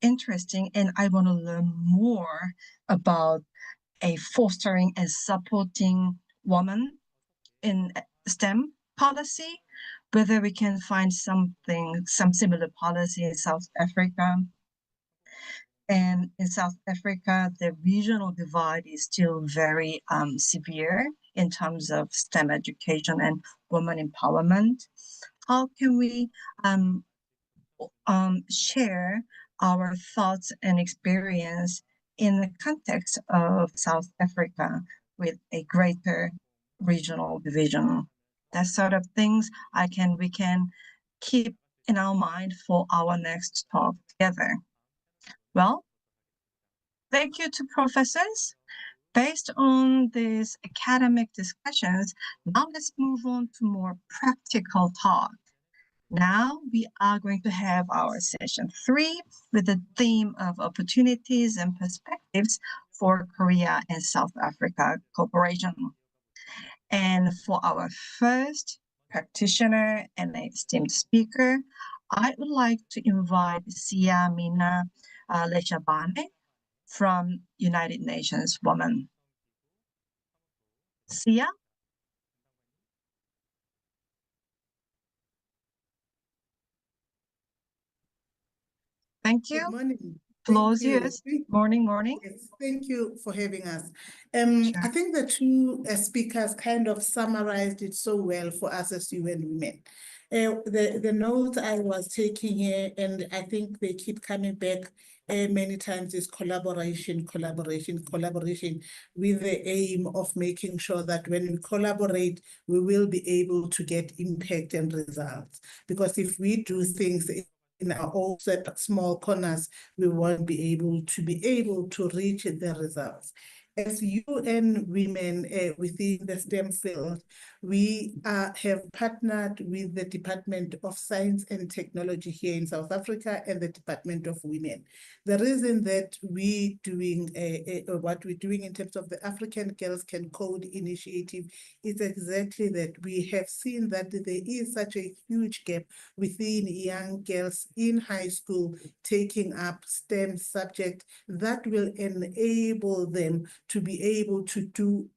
interesting, and I want to learn more about a fostering and supporting women in STEM policy, whether we can find some similar policy in South Africa. And in South Africa, the regional divide is still very severe in terms of STEM education and women empowerment. How can we share our thoughts and experience in the context of South Africa with a greater regional division? That sort of things we can keep in our mind for our next talk together. Well, thank you to professors. Based on these academic discussions, now let's move on to more practical talk. Now we are going to have our session 3 with the theme of opportunities and perspectives for Korea and South Africa cooperation. And for our first practitioner and esteemed speaker, I would like to invite Sia Mina Leshabane from United Nations Women. Sia? Thank you. Good morning. Floor is yours. Morning. Yes, thank you for having us. Sure. I think the two speakers kind of summarized it so well for us as UN women. The notes I was taking here, and I think they keep coming back many times, is collaboration, with the aim of making sure that when we collaborate, we will be able to get impact and results. Because if we do things in our own small corners, we won't be able to reach the results. As UN Women within the STEM field, we have partnered with the Department of Science and Technology here in South Africa and the Department of Women. The reason that we doing what we're doing in terms of the African Girls Can Code initiative is exactly that. We have seen that there is such a huge gap within young girls in high school taking up STEM subject that will enable them to be able to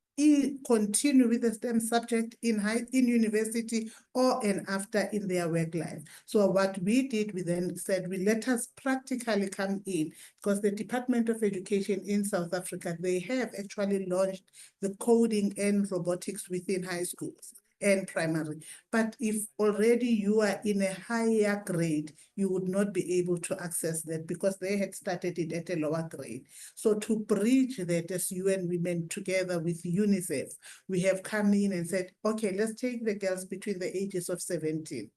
continue with the STEM subject in university or and after in their work life. So what we did, we then said, let us practically come in, because the Department of Education in South Africa, they have actually launched the coding and robotics within high schools and primary. But if already you are in a higher grade, you would not be able to access that because they had started it at a lower grade. So to bridge that, as UN Women together with UNICEF, we have come in and said, okay, let's take the girls between the ages of 17.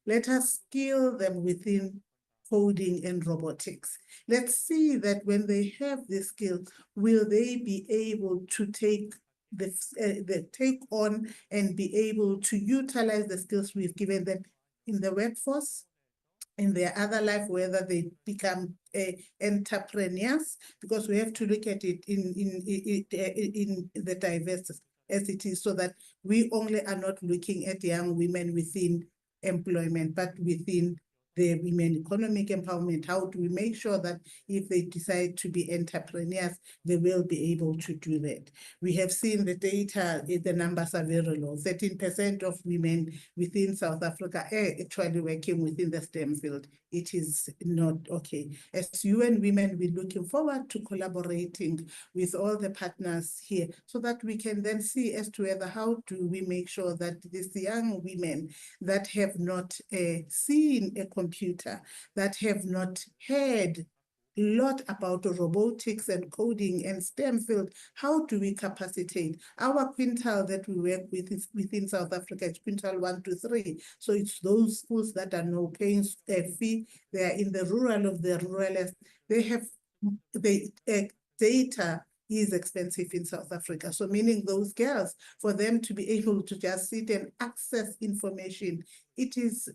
Let us skill them within coding and robotics. Let's see that when they have this skill, will they be able to take take on and be able to utilize the skills we've given them in the workforce, in their other life, whether they become entrepreneurs, because we have to look at it in the diversity as it is, so that we only are not looking at young women within employment, but within the women economic empowerment. How do we make sure that if they decide to be entrepreneurs, they will be able to do that? We have seen the data, the numbers are very low. 13% of women within South Africa are actually working within the STEM field. It is not okay. As UN Women, we're looking forward to collaborating with all the partners here so that we can then see as to whether how do we make sure that these young women that have not seen a computer, that have not heard a lot about robotics and coding and STEM field, how do we capacitate? Our quintile that we work with is within South Africa, it's quintile 1 to 3. So it's those schools that are no paying a fee. They are in the rural of the ruralist. They have the data is expensive in South Africa. So meaning those girls, for them to be able to just sit and access information, it is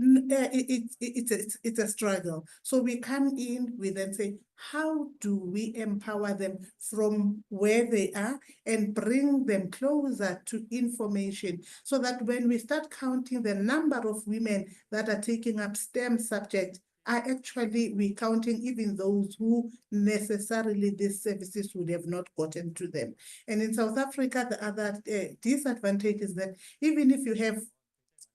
it's a struggle. So we come in, we then say, how do we empower them from where they are and bring them closer to information, so that when we start counting the number of women that are taking up STEM subjects, are actually we counting even those who necessarily these services would have not gotten to them. And in South Africa, the other disadvantage is that even if you have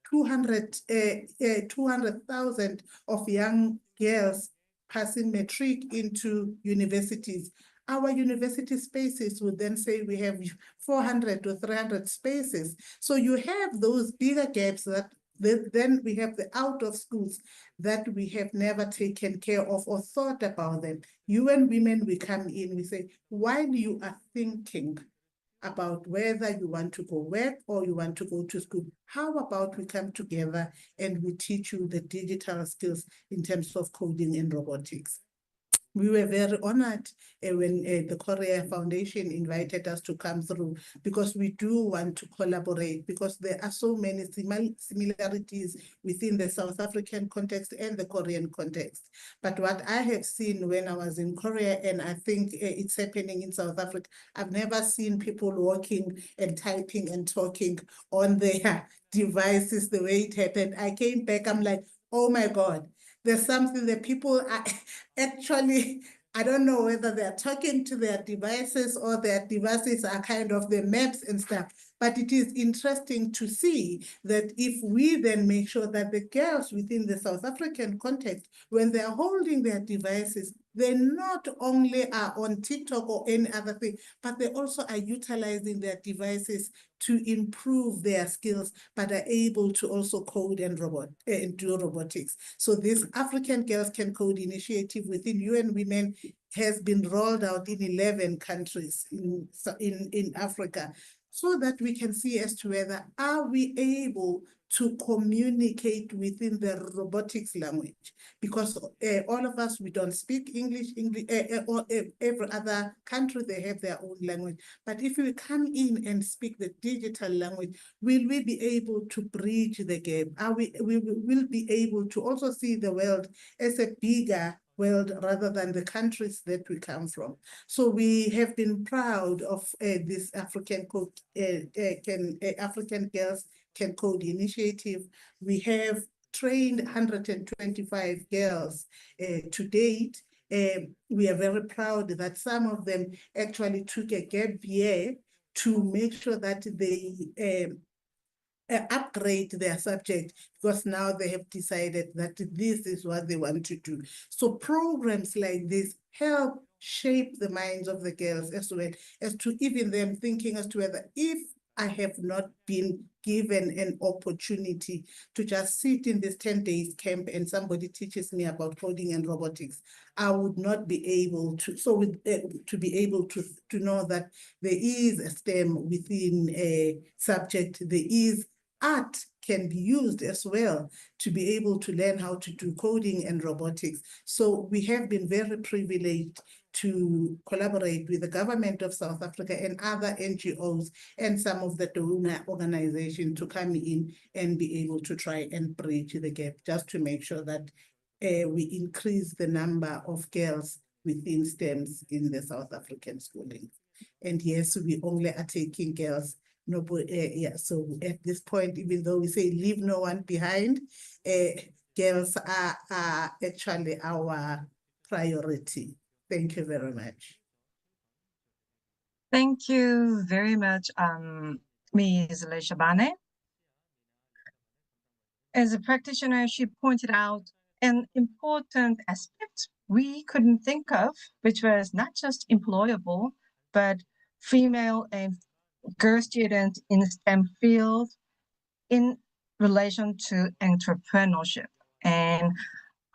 200,000 of young girls passing matric into universities, our university spaces would then say we have 400 to 300 spaces. So you have those bigger gaps that then we have the out of schools that we have never taken care of or thought about them. UN Women, we come in, we say, while you are thinking about whether you want to go work or you want to go to school, how about we come together and we teach you the digital skills in terms of coding and robotics? We were very honored when the Korea Foundation invited us to come through, because we do want to collaborate, because there are so many similarities within the South African context and the Korean context. But what I have seen when I was in Korea, and I think it's happening in South Africa, I've never seen people walking and typing and talking on their devices the way it happened. I came back, I'm like, oh my God. There's something that people are actually, I don't know whether they're talking to their devices or their devices are kind of the maps and stuff. But it is interesting to see that if we then make sure that the girls within the South African context, when they're holding their devices, they not only are on TikTok or any other thing, but they also are utilizing their devices to improve their skills, but are able to also code and do robotics. So this African Girls Can Code initiative within UN Women has been rolled out in 11 countries in Africa, so that we can see as to whether are we able to communicate within the robotics language, because all of us, we don't speak English, or every other country, they have their own language. But if we come in and speak the digital language, will we be able to bridge the gap? We will be able to also see the world as a bigger world rather than the countries that we come from. So we have been proud of this African Girls Can Code initiative. We have trained 125 girls to date. We are very proud that some of them actually took a gap year to make sure that they upgrade their subject, because now they have decided that this is what they want to do. So programs like this help shape the minds of the girls, as well as to even them thinking as to whether, if I have not been given an opportunity to just sit in this 10 days camp and somebody teaches me about coding and robotics, I would not be able to, to be able to know that there is a STEM within a subject, there is art can be used as well to be able to learn how to do coding and robotics. So we have been very privileged to collaborate with the government of South Africa and other NGOs and some of the donor organizations to come in and be able to try and bridge the gap, just to make sure that we increase the number of girls within STEMs in the South African schooling. And yes, we only are taking girls. So at this point, even though we say leave no one behind, girls are actually our priority. Thank you very much. Thank you very much, Ms. Leshabane. As a practitioner, she pointed out an important aspect we couldn't think of, which was not just employable, but female and girl students in STEM field in relation to entrepreneurship. And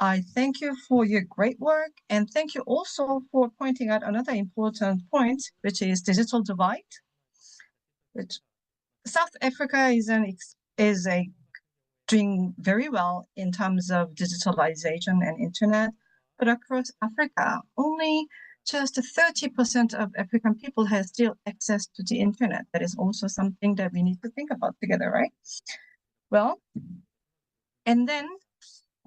I thank you for your great work, and thank you also for pointing out another important point, which is digital divide. Which South Africa is doing very well in terms of digitalization and internet, but across Africa, only just 30% of African people have still access to the internet. That is also something that we need to think about together, right? Well, and then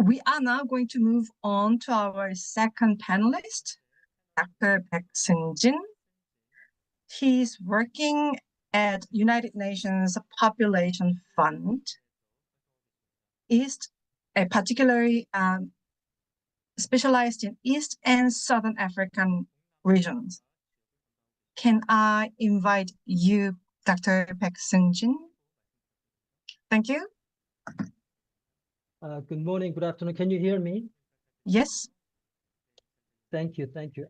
we are now going to move on to our second panelist, Dr. Baek Seung-jin. He's working at United Nations Population Fund, particularly specialized in East and Southern African regions. Can I invite you, Dr. Baek Seung-jin? Thank you. Good morning, good afternoon. Can you hear me? Yes. Thank you. Thank you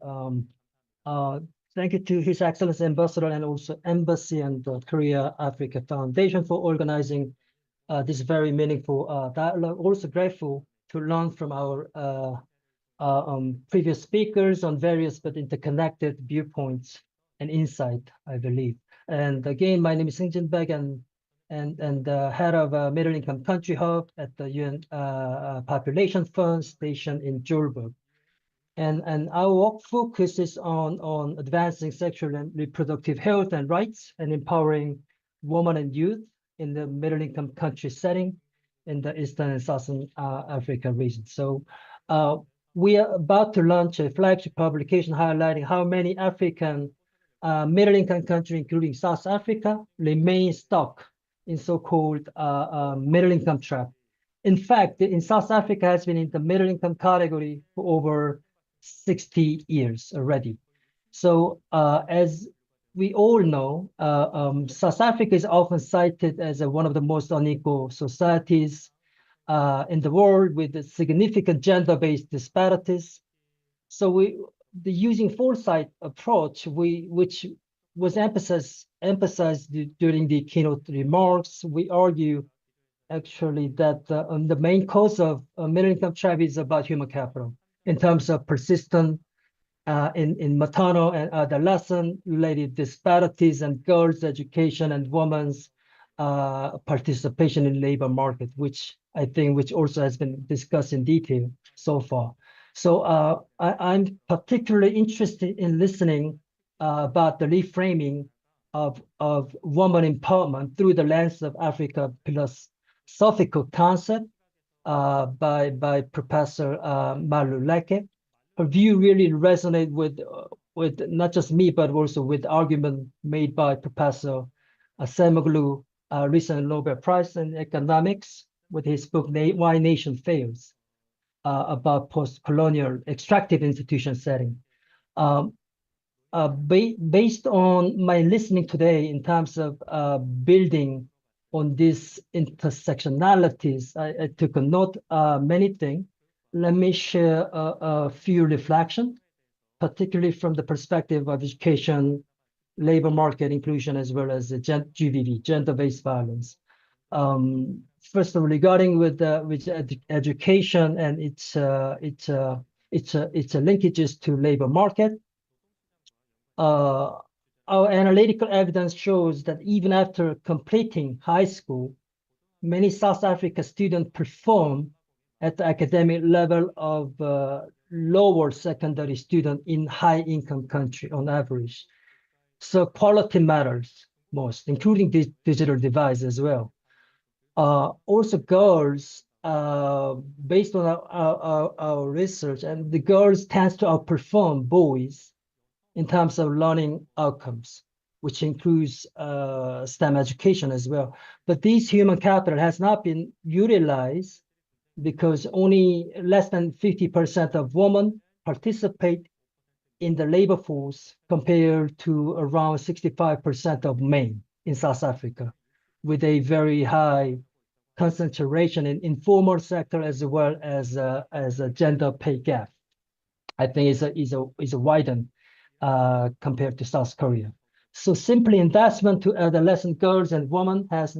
to His Excellency Ambassador and also Embassy and the Korea Africa Foundation for organizing this very meaningful dialogue. Also grateful to learn from our previous speakers on various but interconnected viewpoints and insight, I believe. And again, my name is Seung-jin Baek, and the head of Middle Income Country Hub at the UN Population Fund station in Joburg. And our work focuses on advancing sexual and reproductive health and rights and empowering women and youth in the middle income country setting in the Eastern and Southern Africa region. So we are about to launch a flagship publication highlighting how many African middle income countries, including South Africa, remain stuck in so-called middle income trap. In fact, in South Africa has been in the middle income category for over 60 years already. So as we all know, South Africa is often cited as one of the most unequal societies in the world with significant gender-based disparities. So the using foresight approach, which was emphasized during the keynote remarks, we argue actually that the main cause of middle income trap is about human capital in terms of persistent in maternal and adolescent related disparities and girls' education and women's participation in labor market, which I think also has been discussed in detail so far. So I'm particularly interested in listening about the reframing of woman empowerment through the lens of Africa philosophical concept by Professor Maluleke. Her view really resonates with not just me, but also with argument made by Professor Semoglu, recent Nobel Prize in Economics, with his book Why Nation Fails, about post-colonial extractive institution setting. Based on my listening today in terms of building on these intersectionalities, I took a note many things. Let me share a few reflections, particularly from the perspective of education, labor market inclusion, as well as the GBV, gender-based violence. First of all, regarding with education and its linkages to labor market, our analytical evidence shows that even after completing high school, many South Africa students perform at the academic level of lower secondary student in high-income country on average. So quality matters most, including digital device as well. Also girls, based on our research, and the girls tend to outperform boys in terms of learning outcomes, which includes STEM education as well. But this human capital has not been utilized because only less than 50% of women participate in the labor force compared to around 65% of men in South Africa, with a very high concentration in informal sector as well as a gender pay gap. I think is a widened compared to South Korea. So simply investment to adolescent girls and women has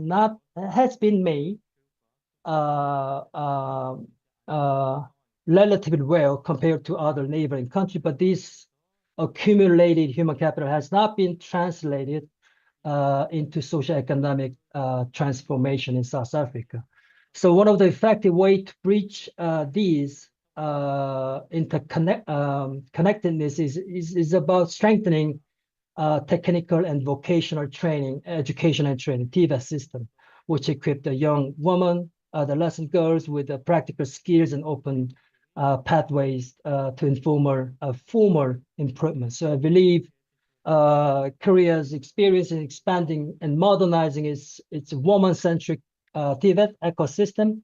been made relatively well compared to other neighboring countries, but this accumulated human capital has not been translated into socio-economic transformation in South Africa. So one of the effective ways to bridge these interconnectedness is about strengthening technical and vocational training, education and training, TVET system, which equip the young women, adolescent girls with the practical skills and open pathways to formal improvement. So I believe Korea's experience in expanding and modernizing its woman-centric TVET ecosystem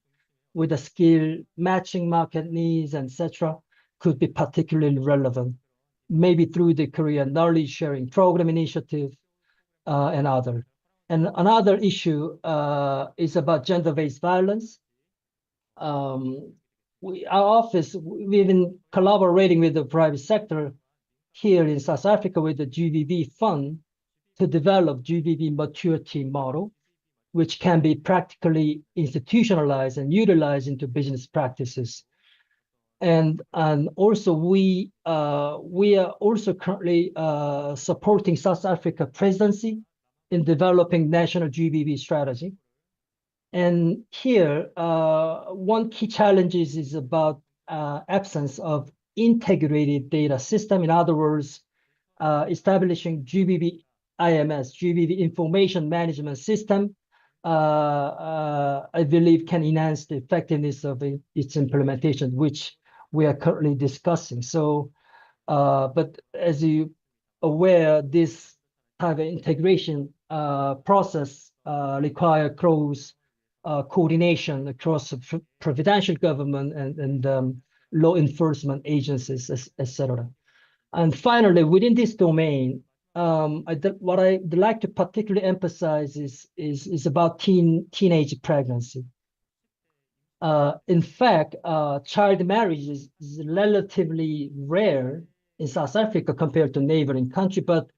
with the skill matching market needs, etc., could be particularly relevant, maybe through the Korean Knowledge Sharing Program initiative and other. And another issue is about gender-based violence. Our office, we've been collaborating with the private sector here in South Africa with the GBV fund to develop GBV maturity model, which can be practically institutionalized and utilized into business practices. And also we are also currently supporting South Africa presidency in developing national GBV strategy. And here, one key challenge is about absence of integrated data system. In other words, establishing GBV IMS, GBV Information Management System, I believe can enhance the effectiveness of its implementation, which we are currently discussing. So, but as you aware, this type of integration process require close coordination across provincial government and law enforcement agencies, etc. And finally, within this domain, what I'd like to particularly emphasize is about teenage pregnancy. In fact, child marriage is relatively rare in South Africa compared to neighboring country, but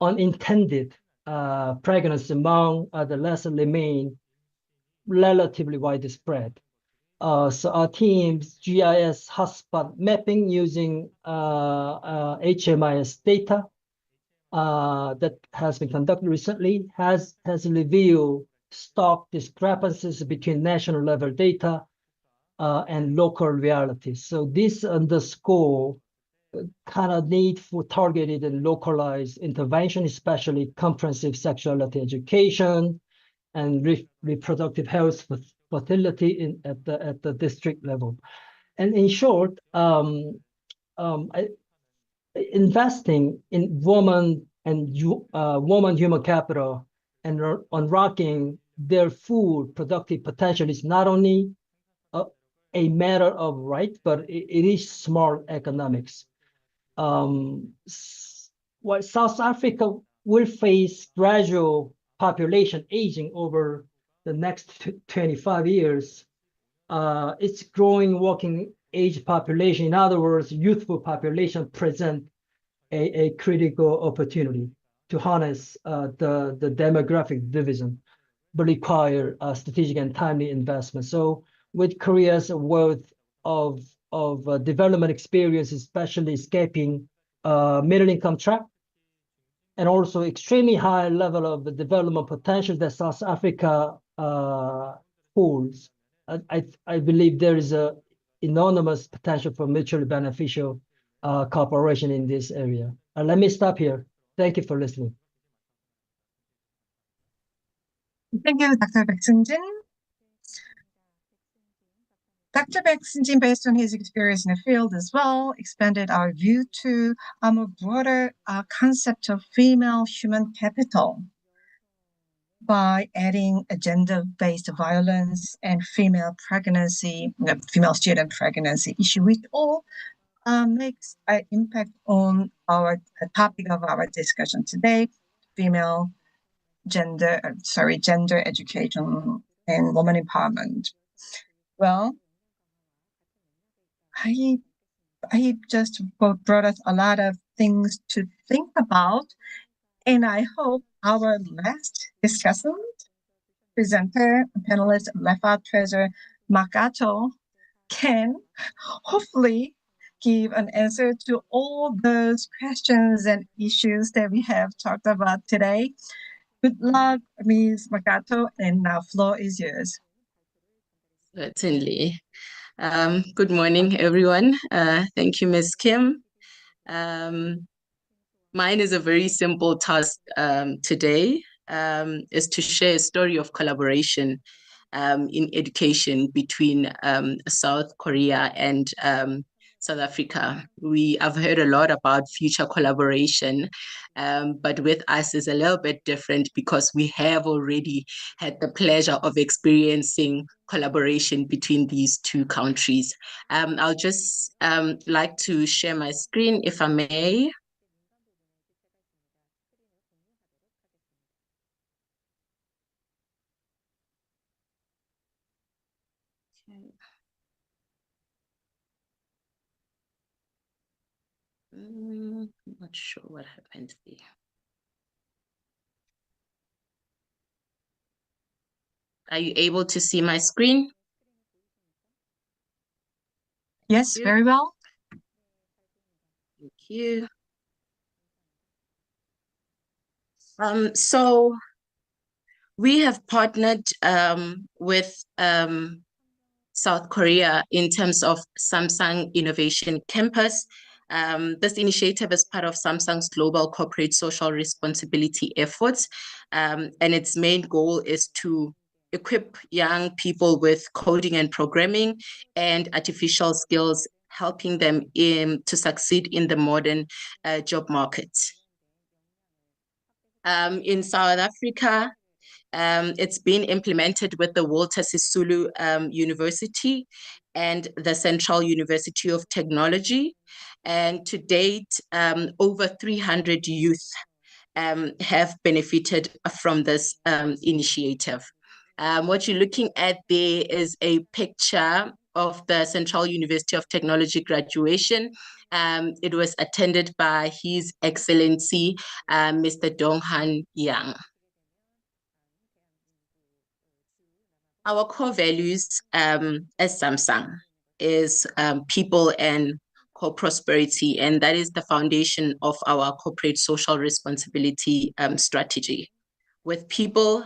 unintended pregnancy among adolescents remain relatively widespread. So our team's GIS hotspot mapping using HMIS data that has been conducted recently has revealed stark discrepancies between national level data and local realities. So this underscore kind of need for targeted and localized intervention, especially comprehensive sexuality education and reproductive health fertility at the district level. And in short, investing in women and woman human capital and unlocking their full productive potential is not only a matter of right, but it is smart economics. While South Africa will face gradual population aging over the next 25 years, its growing working age population, in other words, youthful population, present a critical opportunity to harness the demographic division, but require strategic and timely investment. So with Korea's wealth of development experience, especially escaping middle income trap, and also extremely high level of the development potential that South Africa holds, I believe there is a enormous potential for mutually beneficial cooperation in this area. Let me stop here. Thank you for listening. Thank you, Dr. Baek Seung-jin. Dr. Baek Seung-jin, based on his experience in the field as well, expanded our view to a more broader concept of female human capital by adding a gender-based violence and female pregnancy, female student pregnancy issue, which all makes an impact on our topic of our discussion today, gender education and women empowerment. Well, I just brought us a lot of things to think about, and I hope our last discussant, presenter, panelist, Lefat Treasure Makato, can hopefully give an answer to all those questions and issues that we have talked about today. Good luck, Ms. Makato, and now floor is yours. Certainly. Good morning, everyone. Thank you, Ms. Kim. Mine is a very simple task today, is to share a story of collaboration in education between South Korea and South Africa. I've heard a lot about future collaboration, but with us is a little bit different because we have already had the pleasure of experiencing collaboration between these two countries. I'll just like to share my screen, if I may. I'm not sure what happened there. Are you able to see my screen? Yes, very well. Thank you. So we have partnered with South Korea in terms of Samsung Innovation Campus. This initiative is part of Samsung's global corporate social responsibility efforts, and its main goal is to equip young people with coding and programming and artificial skills, helping them to succeed in the modern job market. In South Africa, it's been implemented with the Walter Sisulu University and the Central University of Technology. And to date, over 300 youth have benefited from this initiative. What you're looking at there is a picture of the Central University of Technology graduation. It was attended by His Excellency, Mr. Donghan Yang. Our core values as Samsung is people and co-prosperity, and that is the foundation of our corporate social responsibility strategy. With people,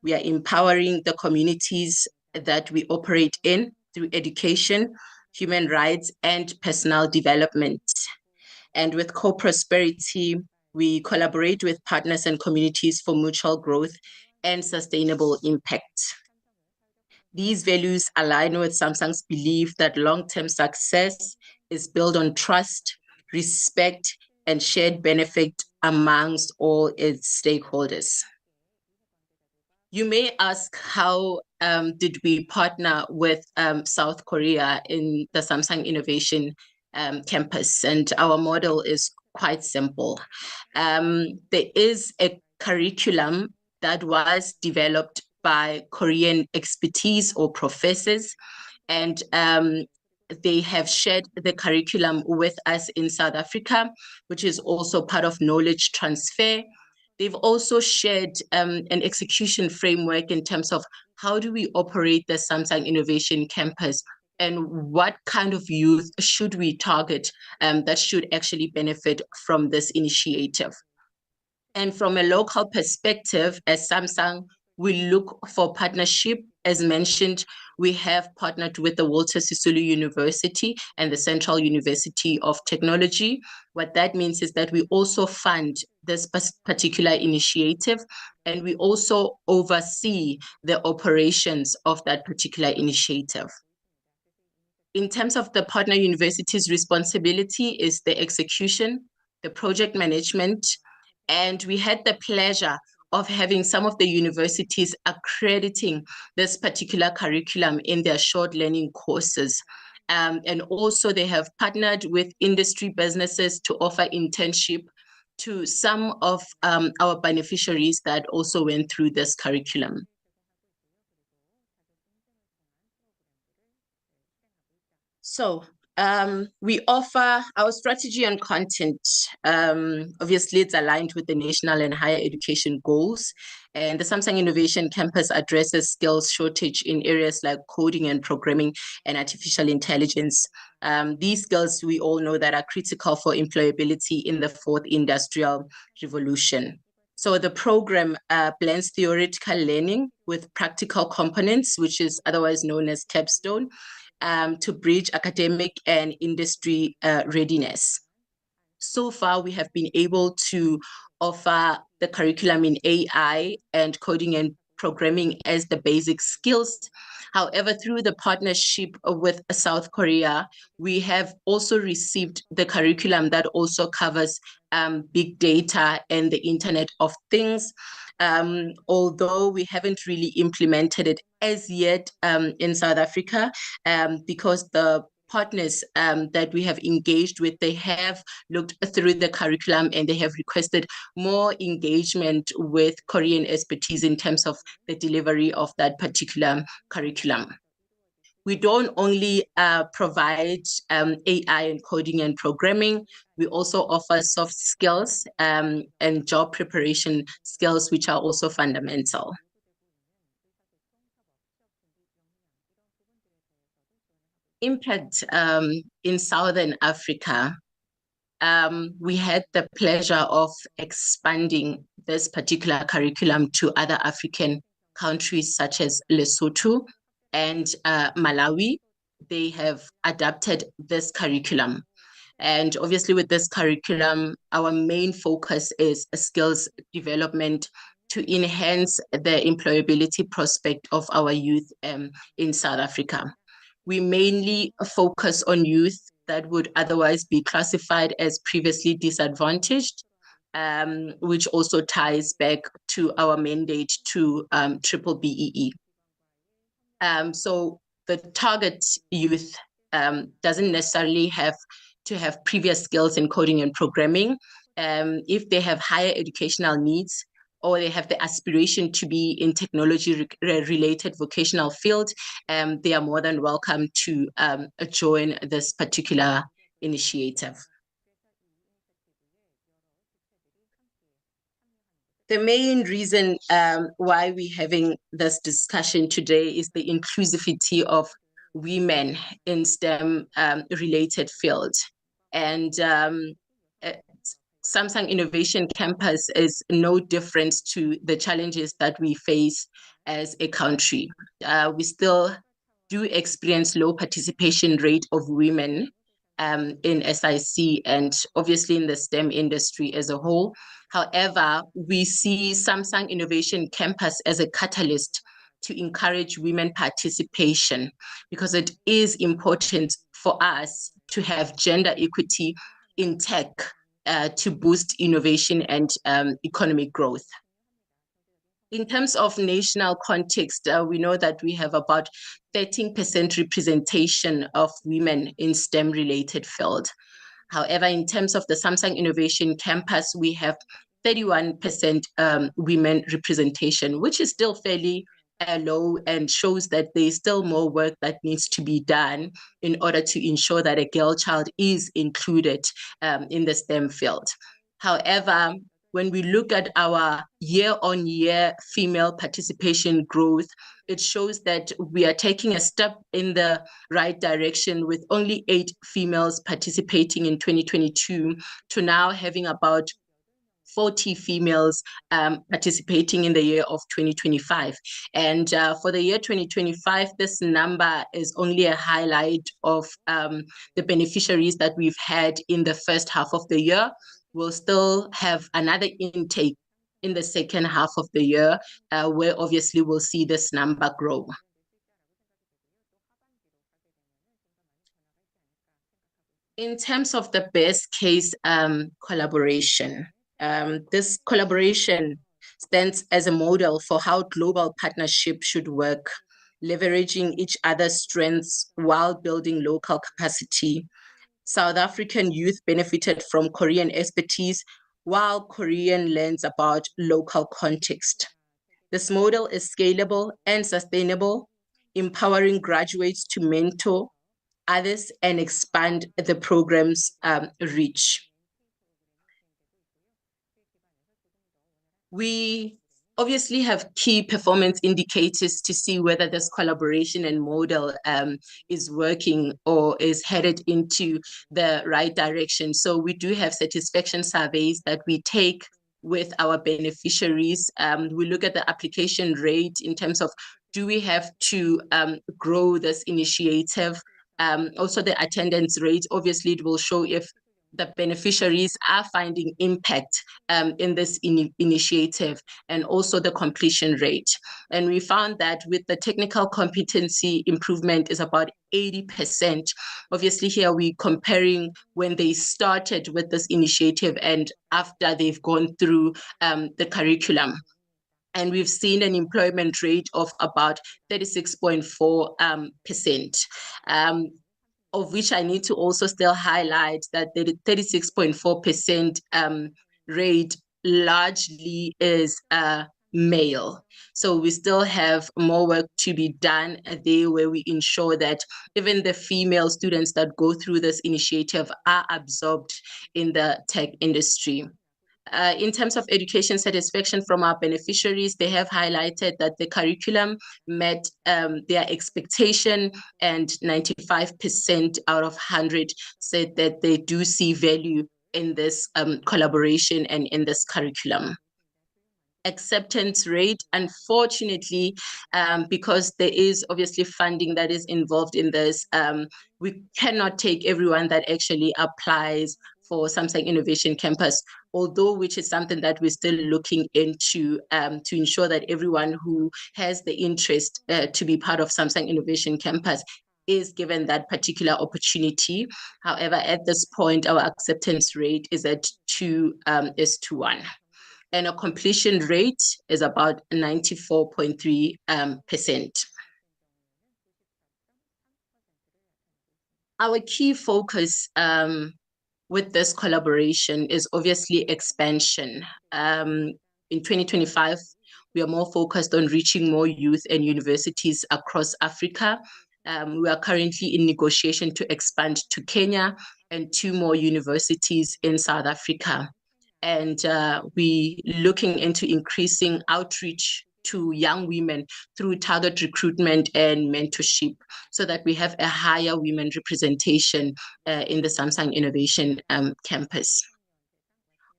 we are empowering the communities that we operate in through education, human rights, and personal development. And with co-prosperity, we collaborate with partners and communities for mutual growth and sustainable impact. These values align with Samsung's belief that long-term success is built on trust, respect, and shared benefit amongst all its stakeholders. You may ask, how did we partner with South Korea in the Samsung Innovation Campus? And our model is quite simple. There is a curriculum that was developed by Korean expertise or professors, and they have shared the curriculum with us in South Africa, which is also part of knowledge transfer. They've also shared an execution framework in terms of how do we operate the Samsung Innovation Campus and what kind of youth should we target that should actually benefit from this initiative. And from a local perspective, as Samsung, we look for partnership. As mentioned, we have partnered with the Walter Sisulu University and the Central University of Technology. What that means is that we also fund this particular initiative, and we also oversee the operations of that particular initiative. In terms of the partner university's responsibility is the execution, the project management, and we had the pleasure of having some of the universities accrediting this particular curriculum in their short learning courses. And also they have partnered with industry businesses to offer internship to some of our beneficiaries that also went through this curriculum. So we offer our strategy on content. Obviously, it's aligned with the national and higher education goals. And the Samsung Innovation Campus addresses skills shortage in areas like coding and programming and artificial intelligence. These skills, we all know, that are critical for employability in the fourth industrial revolution. So the program blends theoretical learning with practical components, which is otherwise known as capstone, to bridge academic and industry readiness. So far, we have been able to offer the curriculum in AI and coding and programming as the basic skills. However, through the partnership with South Korea, we have also received the curriculum that also covers big data and the Internet of Things. Although we haven't really implemented it as yet in South Africa, because the partners that we have engaged with, they have looked through the curriculum and they have requested more engagement with Korean expertise in terms of the delivery of that particular curriculum. We don't only provide AI and coding and programming, we also offer soft skills and job preparation skills, which are also fundamental. Impact in Southern Africa. We had the pleasure of expanding this particular curriculum to other African countries such as Lesotho and Malawi. They have adapted this curriculum. And obviously with this curriculum, our main focus is skills development to enhance the employability prospect of our youth in South Africa. We mainly focus on youth that would otherwise be classified as previously disadvantaged, which also ties back to our mandate to triple BEE. So the target youth doesn't necessarily have to have previous skills in coding and programming. If they have higher educational needs, or they have the aspiration to be in technology-related vocational field, they are more than welcome to join this particular initiative. The main reason why we're having this discussion today is the inclusivity of women in STEM related fields. And Samsung Innovation Campus is no different to the challenges that we face as a country. We still do experience low participation rate of women in SIC and obviously in the STEM industry as a whole. However, we see Samsung Innovation Campus as a catalyst to encourage women participation, because it is important for us to have gender equity in tech to boost innovation and economic growth. In terms of national context, we know that we have about 13% representation of women in STEM-related fields. However, in terms of the Samsung Innovation Campus, we have 31% women representation, which is still fairly low and shows that there's still more work that needs to be done in order to ensure that a girl child is included in the STEM field. However, when we look at our year-on-year female participation growth, it shows that we are taking a step in the right direction, with only 8 females participating in 2022 to now having about 40 females participating in the year of 2025. And for the year 2025, this number is only a highlight of the beneficiaries that we've had in the first half of the year. We'll still have another intake in the second half of the year, where obviously we'll see this number grow. In terms of the best case collaboration, this collaboration stands as a model for how global partnership should work, leveraging each other's strengths while building local capacity. South African youth benefited from Korean expertise, while Korean learns about local context. This model is scalable and sustainable, empowering graduates to mentor others and expand the program's reach. We obviously have key performance indicators to see whether this collaboration and model is working or is headed into the right direction. So we do have satisfaction surveys that we take with our beneficiaries. We look at the application rate in terms of, do we have to grow this initiative? Also the attendance rate, obviously it will show if the beneficiaries are finding impact in this initiative, and also the completion rate. And we found that with the technical competency improvement is about 80%. Obviously here we're comparing when they started with this initiative and after they've gone through the curriculum. And we've seen an employment rate of about 36.4%. Of which I need to also still highlight that the 36.4% rate largely is male. So we still have more work to be done there, where we ensure that even the female students that go through this initiative are absorbed in the tech industry. In terms of education satisfaction from our beneficiaries, they have highlighted that the curriculum met their expectation, and 95% out of 100 said that they do see value in this collaboration and in this curriculum. Acceptance rate, unfortunately, because there is obviously funding that is involved in this, we cannot take everyone that actually applies for Samsung Innovation Campus, although which is something that we're still looking into to ensure that everyone who has the interest to be part of Samsung Innovation Campus is given that particular opportunity. However, at this point, our acceptance rate is at 2:1. And a completion rate is about 94.3%. Our key focus with this collaboration is obviously expansion. In 2025, we are more focused on reaching more youth and universities across Africa. We are currently in negotiation to expand to Kenya and 2 more universities in South Africa. And we're looking into increasing outreach to young women through target recruitment and mentorship, so that we have a higher women representation in the Samsung Innovation Campus.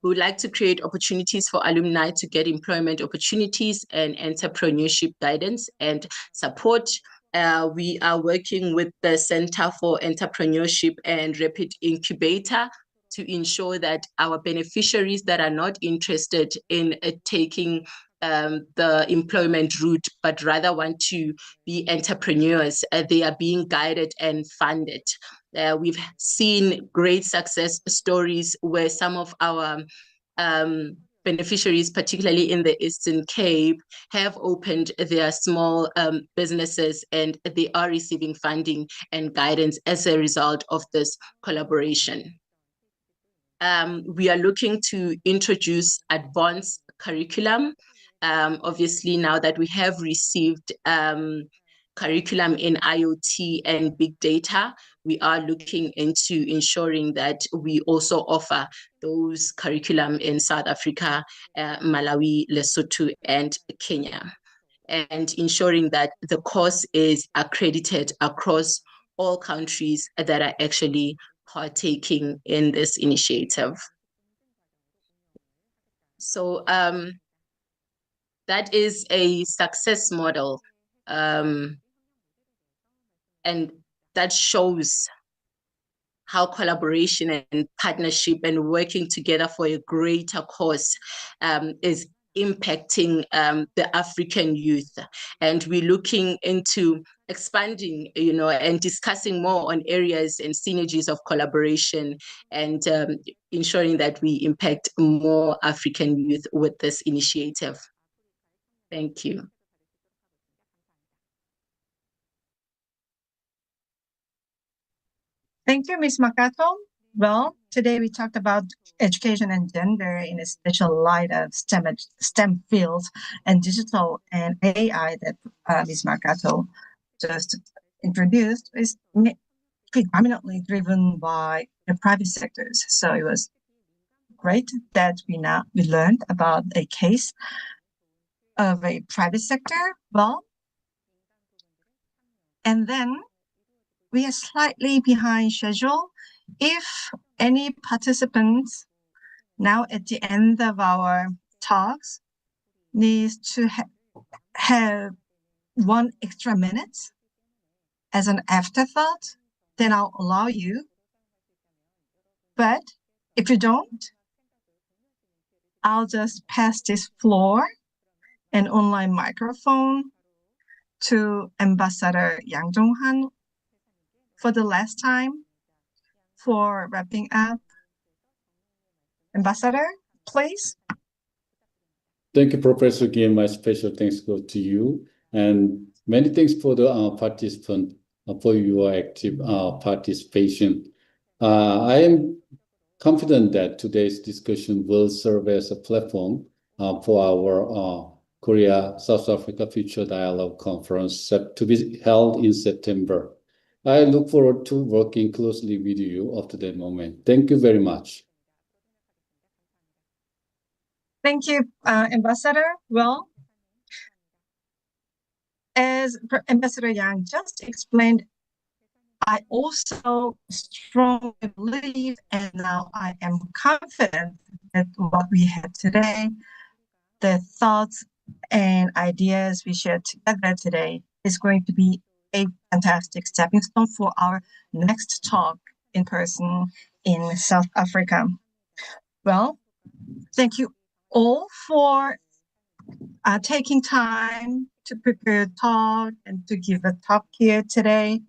We would like to create opportunities for alumni to get employment opportunities and entrepreneurship guidance and support. We are working with the Center for Entrepreneurship and Rapid Incubator to ensure that our beneficiaries that are not interested in taking the employment route, but rather want to be entrepreneurs, they are being guided and funded. We've seen great success stories where some of our beneficiaries, particularly in the Eastern Cape, have opened their small businesses, and they are receiving funding and guidance as a result of this collaboration. We are looking to introduce advanced curriculum. Obviously, now that we have received curriculum in IoT and big data, we are looking into ensuring that we also offer those curriculum in South Africa, Malawi, Lesotho, and Kenya, and ensuring that the course is accredited across all countries that are actually partaking in this initiative. So that is a success model, and that shows how collaboration and partnership and working together for a greater cause is impacting the African youth. And we're looking into expanding, and discussing more on areas and synergies of collaboration, and ensuring that we impact more African youth with this initiative. Thank you. Thank you, Ms. Makato. Well, today we talked about education and gender in a special light of STEM fields and digital and AI that Ms. Makato just introduced is predominantly driven by the private sectors. So it was great that we learned about a case of a private sector. Well, and then we are slightly behind schedule. If any participants now at the end of our talks needs to have 1 extra minute as an afterthought, then I'll allow you. But if you don't, I'll just pass this floor and online microphone to Ambassador Yang Dong-han for the last time for wrapping up. Ambassador, please. Thank you, Professor Kim. My special thanks go to you, and many thanks for the participant for your active participation. I am confident that today's discussion will serve as a platform for our Korea-South Africa Future Dialogue Conference to be held in September. I look forward to working closely with you up to that moment. Thank you very much. Thank you, Ambassador. Well, as Ambassador Yang just explained, I also strongly believe, and now I am confident that what we had today, the thoughts and ideas we shared together today, is going to be a fantastic stepping stone for our next talk in person in South Africa. Well, thank you all for taking time to prepare a talk and to give a talk here today.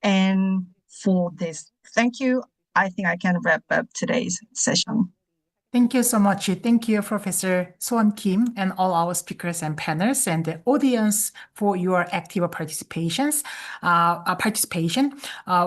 And for this, thank you. I think I can wrap up today's session. Thank you so much. Thank you, Professor Sohn Kim, and all our speakers and panelists and the audience for your active participation.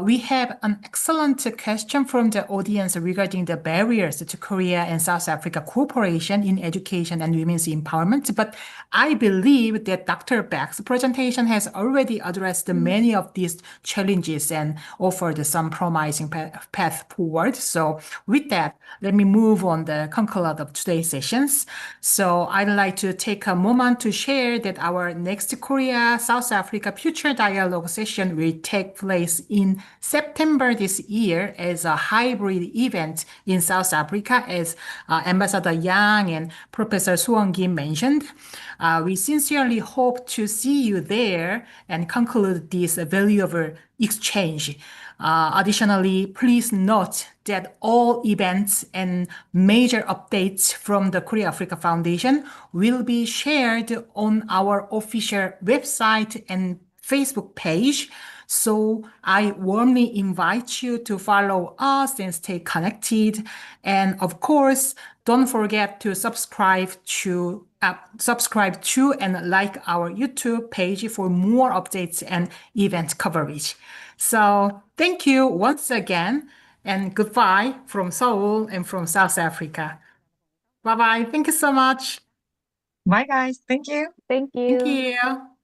We have an excellent question from the audience regarding the barriers to Korea and South Africa cooperation in education and women's empowerment. But I believe that Dr. Beck's presentation has already addressed many of these challenges and offered some promising path forward. So with that, let me move on the conclude of today's sessions. So I'd like to take a moment to share that our next Korea South Africa Future Dialogue session will take place in September this year as a hybrid event in South Africa, as Ambassador Yang and Professor Suwon Kim mentioned. We sincerely hope to see you there and conclude this valuable exchange. Additionally, please note that all events and major updates from the Korea Africa Foundation will be shared on our official website and Facebook page. So I warmly invite you to follow us and stay connected. And of course, don't forget to subscribe to and like our YouTube page for more updates and event coverage. So thank you once again, and goodbye from Seoul and from South Africa. Bye-bye. Thank you so much. Bye, guys. Thank you. Thank you. Thank you.